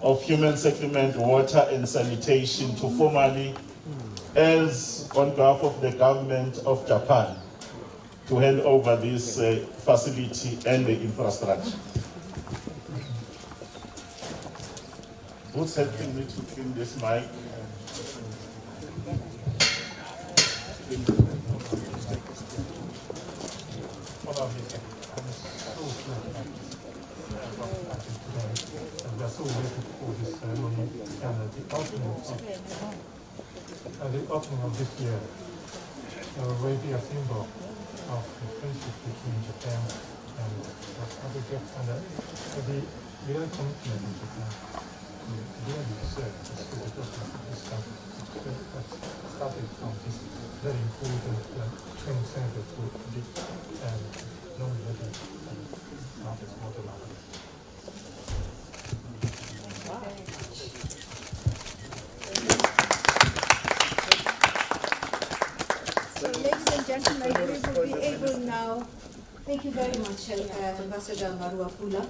of Human Settlement, Water and Sanitation, to formally, as on behalf of the government of Japan, to hand over this facility and the infrastructure. Who's helping me to clean this mic? The opening of this year will be a symbol of the friendship between Japan and South Africa, and the real commitment in Japan to really serve the development of this country. That started from this very important training center to the non-revenue harvest water line. Ladies and gentlemen, we will be able now. Thank you very much, Ambassador Maruyama.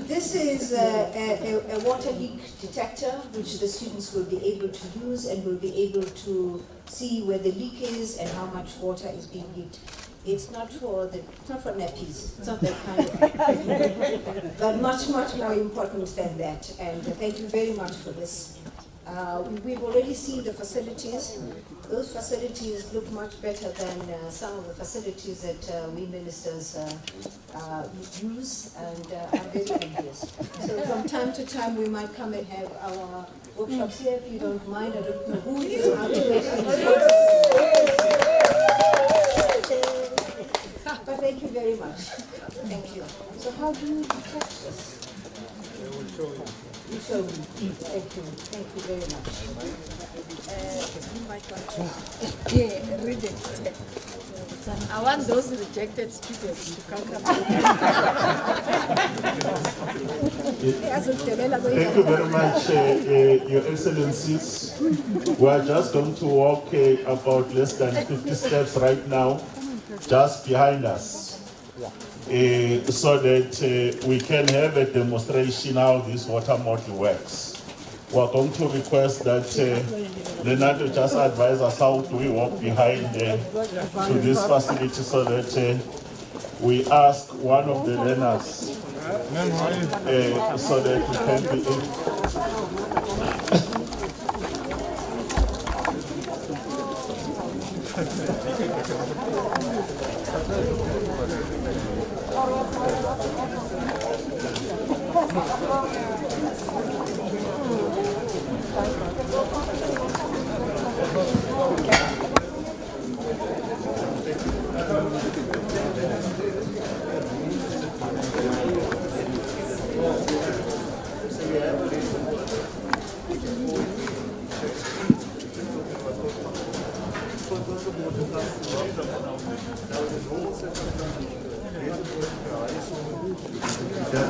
This is a water leak detector which the students will be able to use and will be able to see where the leak is and how much water is being leaked. It's not for nappies. It's not that kind of thing. But much more important than that. And thank you very much for this. We've already seen the facilities. Those facilities look much better than some of the facilities that we ministers use, and I'm very envious. So from time to time we might come and have our workshops here, if you don't mind. I don't know who is activating this. But thank you very much. Thank you. So how do you detect this? I will show you. You show me. Thank you. Thank you very much. You might want to read it. I want those rejected students to come. Thank you very much, Your Excellencies. We are just going to walk about less than 50 steps right now, just behind us, so that we can have a demonstration how this water model works. we're going to request that Leonardo just advise us how do we walk behind to this facility so that we ask one of the learners so that we can be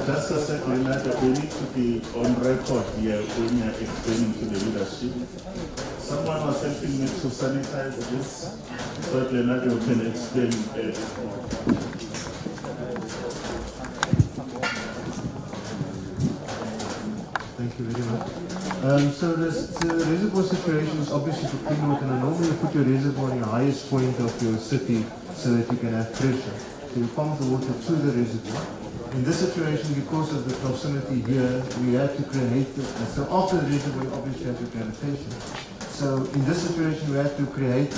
Just a second, we need to be on record here when you're explaining to the leadership. Someone was helping me to sanitize this so that Leonardo can explain. Thank you very much. So the reservoir situation is obviously for clean water, and normally you put your reservoir in the highest point of your city so that you can have pressure. So you pump the water to the reservoir. In this situation, because of the proximity here, we have to create, so after the reservoir, we obviously have to gravitation. So in this situation, we have to create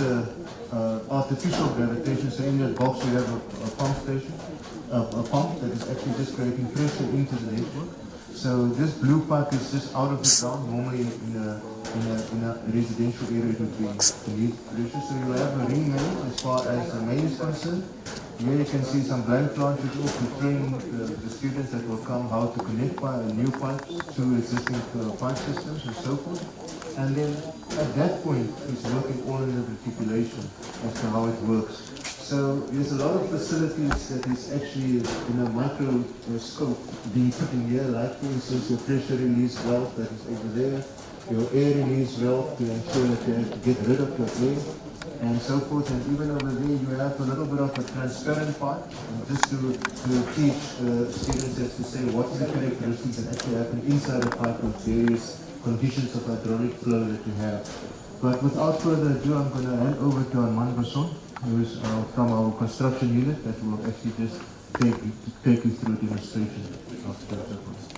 artificial gravitation. So in that box, we have a pump station, a pump that is actually just creating pressure into the network. So this blue pipe is just out of the ground. Normally in a residential area it would be need pressure. So you have a ring main as far as the main is concerned. Here you can see some blank plants which also train the students that will come how to connect new pipes to existing pipe systems and so forth. And then at that point it's working all in the reticulation as to how it works. So there's a lot of facilities that is actually in a micro scope being put in here, like for instance your pressure release valve that is over there, your air release valve to ensure that you have to get rid of your air and so forth. And even over there you have a little bit of a transparent pipe just to teach students as to say what is the characteristics that actually happen inside the pipe with various conditions of hydraulic flow that you have. But without further ado, I'm going to hand over to Armand Basson, who is from our construction unit that will actually just take you through a demonstration of the process.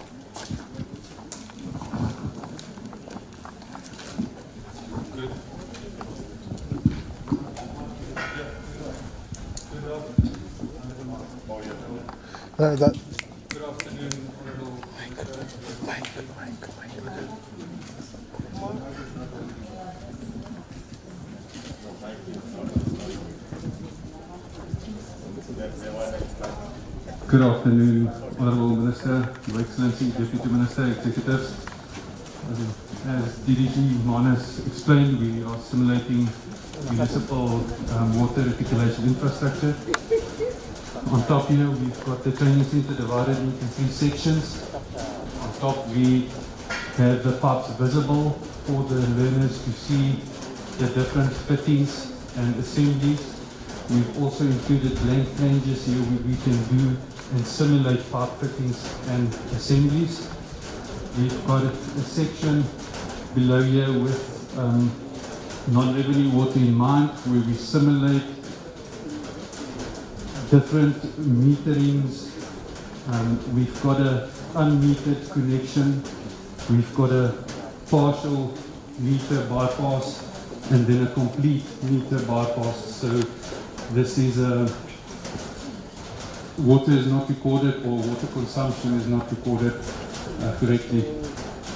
Good afternoon, Honourable Good afternoon, Honourable Minister, Your Excellency, Deputy Minister, Executives. As DDG Manus explained, we are simulating municipal water reticulation infrastructure. On top here, we've got the training center divided into 3 sections. On top, we have the pipes visible for the learners to see the different fittings and assemblies. We've also included blank flanges here where we can do and simulate pipe fittings and assemblies. We've got a section below here with non-revenue water in mind, where we simulate different meterings. We've got an unmetered connection, we've got a partial meter bypass, and then a complete meter bypass. So this is water is not recorded or water consumption is not recorded correctly.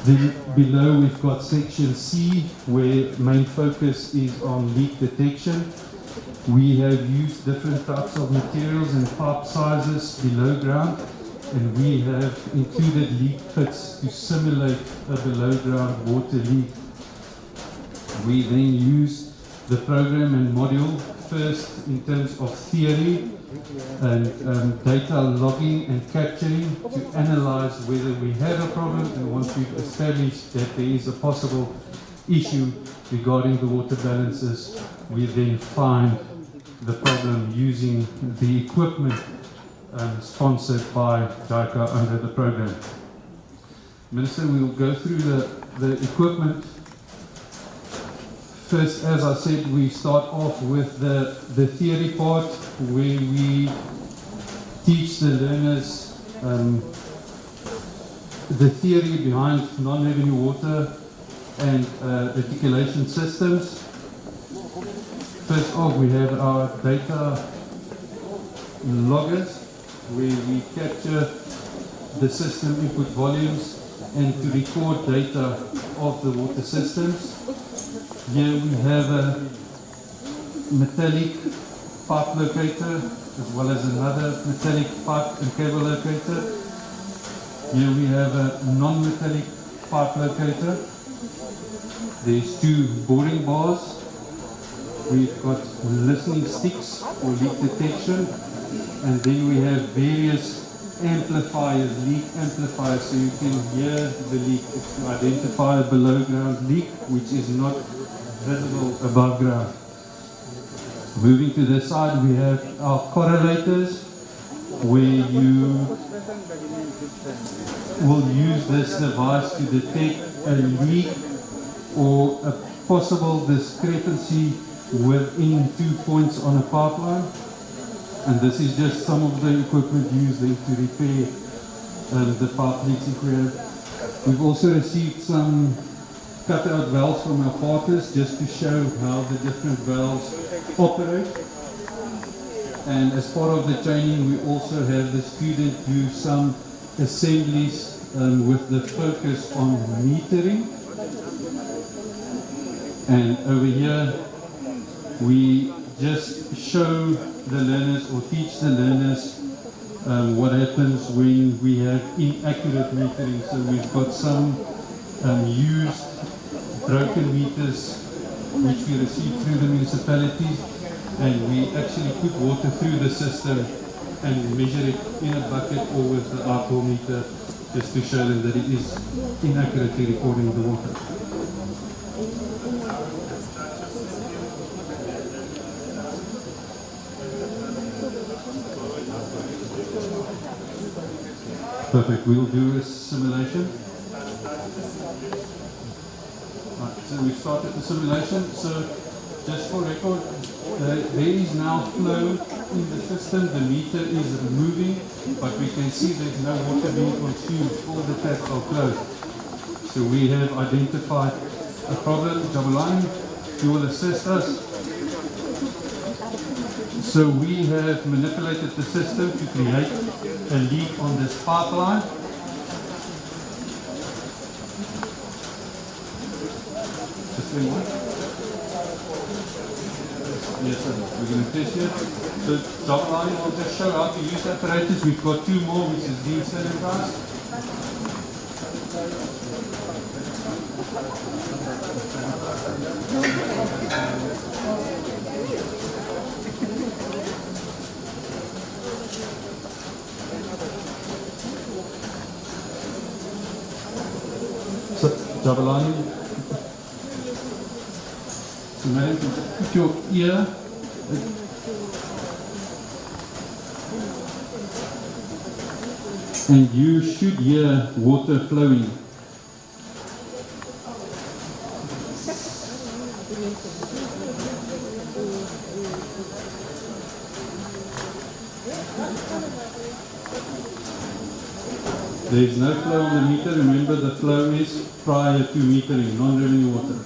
Then below we've got section C, where main focus is on leak detection. We have used different types of materials and pipe sizes below ground, and we have included leak pits to simulate a below ground water leak. We then use the program and module first in terms of theory and data logging and capturing to analyze whether we have a problem, and once we've established that there is a possible issue regarding the water balances, we then find the problem using the equipment sponsored by JICA under the program. Minister, we will go through the equipment. First, as I said, we start off with the theory part, where we teach the learners the theory behind non-revenue water and reticulation systems. First off, we have our data loggers, where we capture the system input volumes and to record data of the water systems. Here we have a metallic pipe locator as well as another metallic pipe and cable locator. Here we have a non-metallic pipe locator. There's 2 boring bars. We've got listening sticks for leak detection, and then we have various amplifiers, leak amplifiers, so you can hear the leak. It's to identify a below ground leak which is not visible above ground. Moving to this side, we have our correlators, where you will use this device to detect a leak or a possible discrepancy within 2 points on a pipeline. And this is just some of the equipment used then to repair the pipe leaks if we have. We've also received some cut-out valves from our partners just to show how the different valves operate. And as part of the training, we also have the student do some assemblies with the focus on metering. And over here, we just show the learners or teach the learners what happens when we have inaccurate metering. So we've got some used broken meters which we receive through the municipalities, and we actually put water through the system and measure it in a bucket or with the alcohol meter, just to show them that it is inaccurately recording the water. Perfect. We'll do a simulation. Right, so we've started the simulation. So just for record, there is now flow in the system. The meter is moving, but we can see there's no water being consumed. All the taps are closed. So we have identified a problem. Jabulani, you will assist us. So we have manipulated the system to create a leak on this pipeline. Just one more. Yes, sir. We're going to test here. So Jabulani will just show how to use the apparatus. We've got 2 more which is being sanitized. So, Jabulani, so madam, put your ear, and you should hear water flowing. There is no flow on the meter. Remember, the flow is prior to metering, non-revenue water.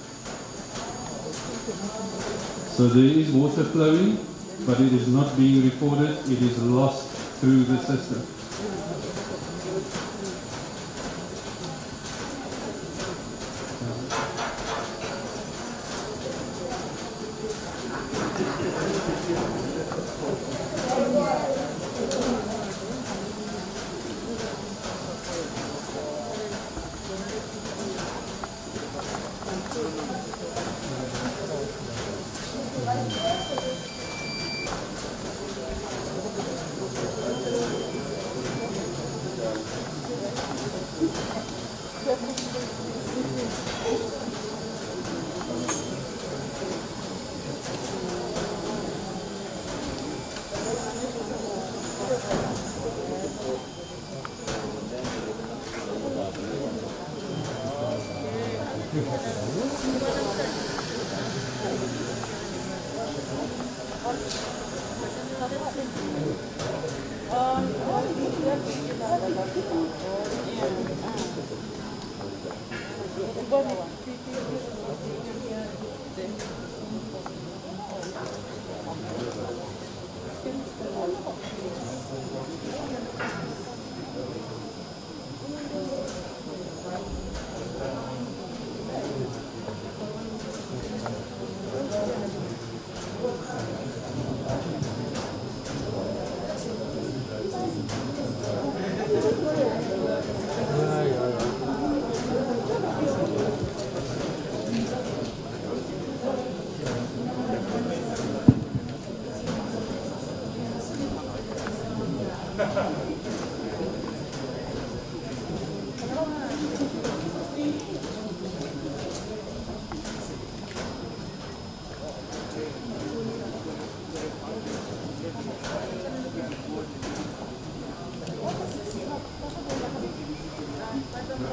So there is water flowing, but it is not being recorded. It is lost through the system.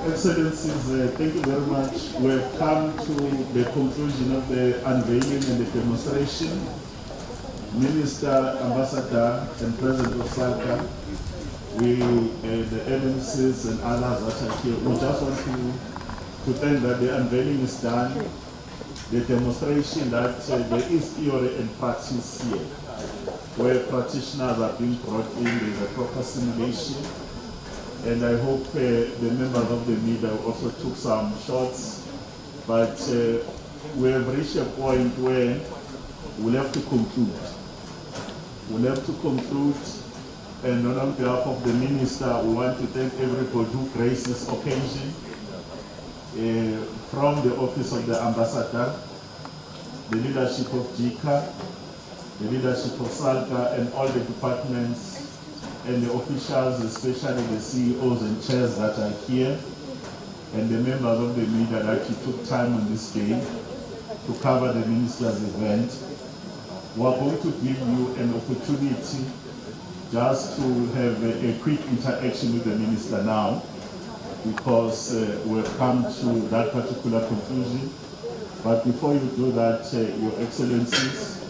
Excellencies, thank you very much. We have come to the conclusion of the unveiling and the demonstration. Minister, Ambassador, and President of SALCA, we, the MMCs and others that are here, we just want to thank that the unveiling is done, the demonstration that there is theory and practice here, where practitioners are being brought in, there's a proper simulation. And I hope the members of the media also took some shots, but we have reached a point where we'll have to conclude. We'll have to conclude, and on behalf of the Minister, we want to thank everybody who graced this occasion, from the Office of the Ambassador, the leadership of JICA, the leadership of SALCA, and all the departments and the officials, especially the CEOs and chairs that are here, and the members of the media that you took time on this day to cover the minister's event. We are going to give you an opportunity just to have a quick interaction with the minister now, because we've come to that particular conclusion. But before you do that, Your Excellencies,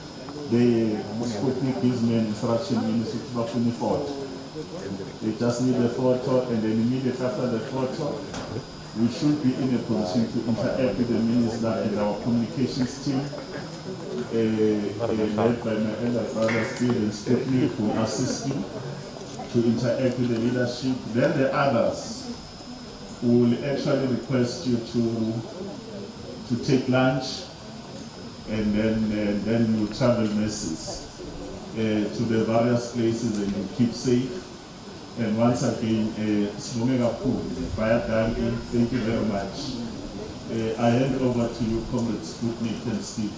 the Sputnik Businessman Instruction Ministry to photo. They just need a photo, and then immediately after the photo, we should be in a position to interact with the minister and our communications team, led by my elder brother Steve and Sputnik, who assist you to interact with the leadership. Then the others will actually request you to take lunch, and then you travel masses to the various places, and you keep safe. And once again, thank you very much. I hand over to you, Comrade Sputnik and Steve.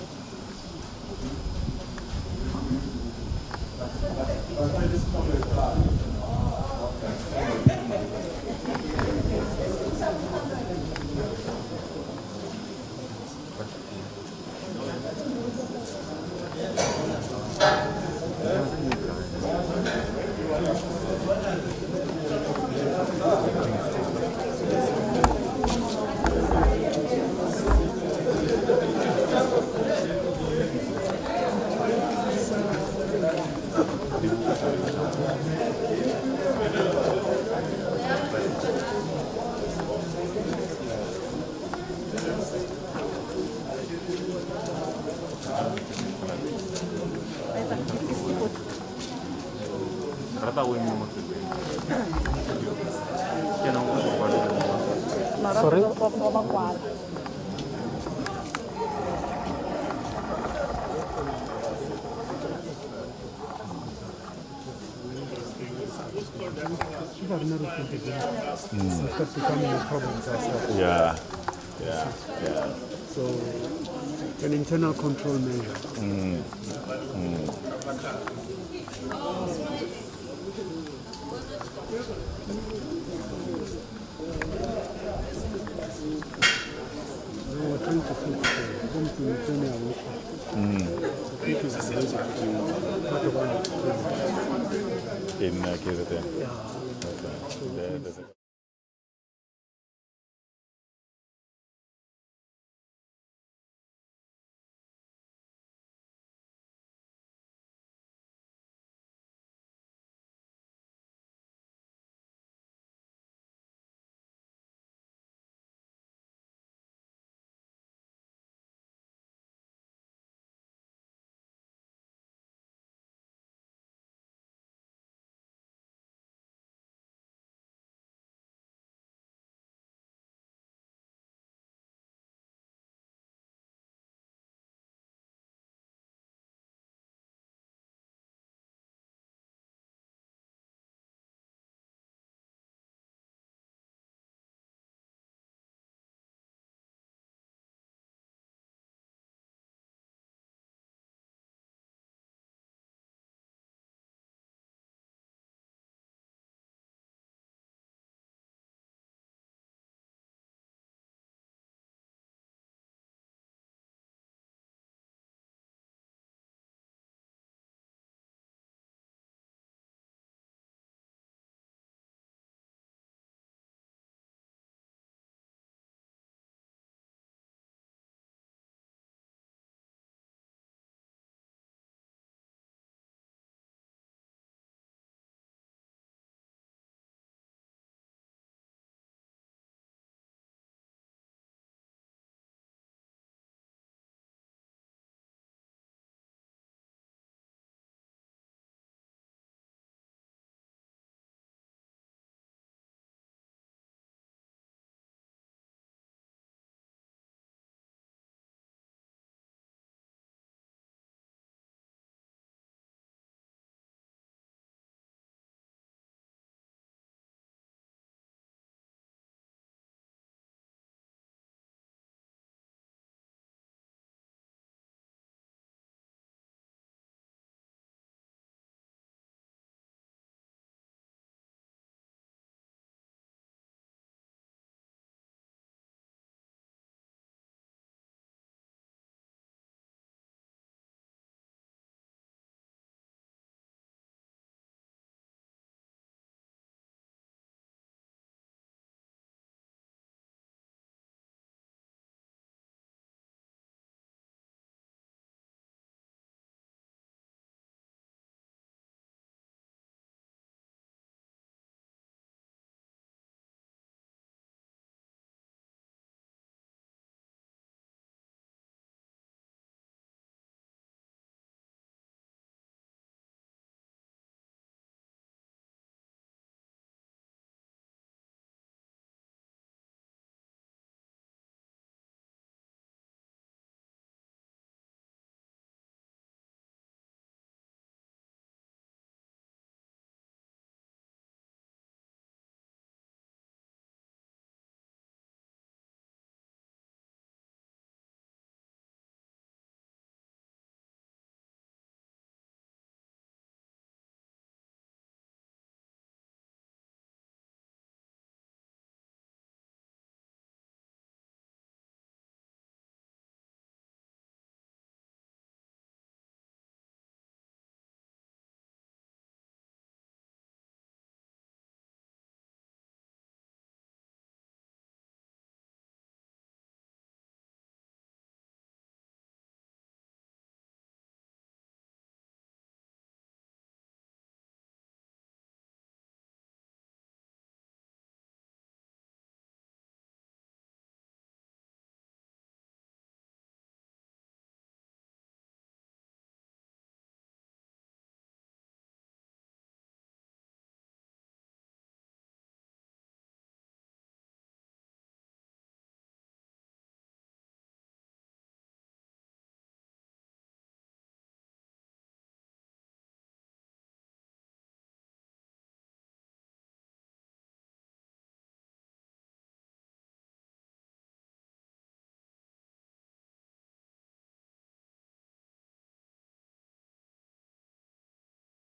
Sorry? Start becoming a problem ourselves. Yeah. So, an internal control measure. We're trying to fix In KZN. Yeah. Okay.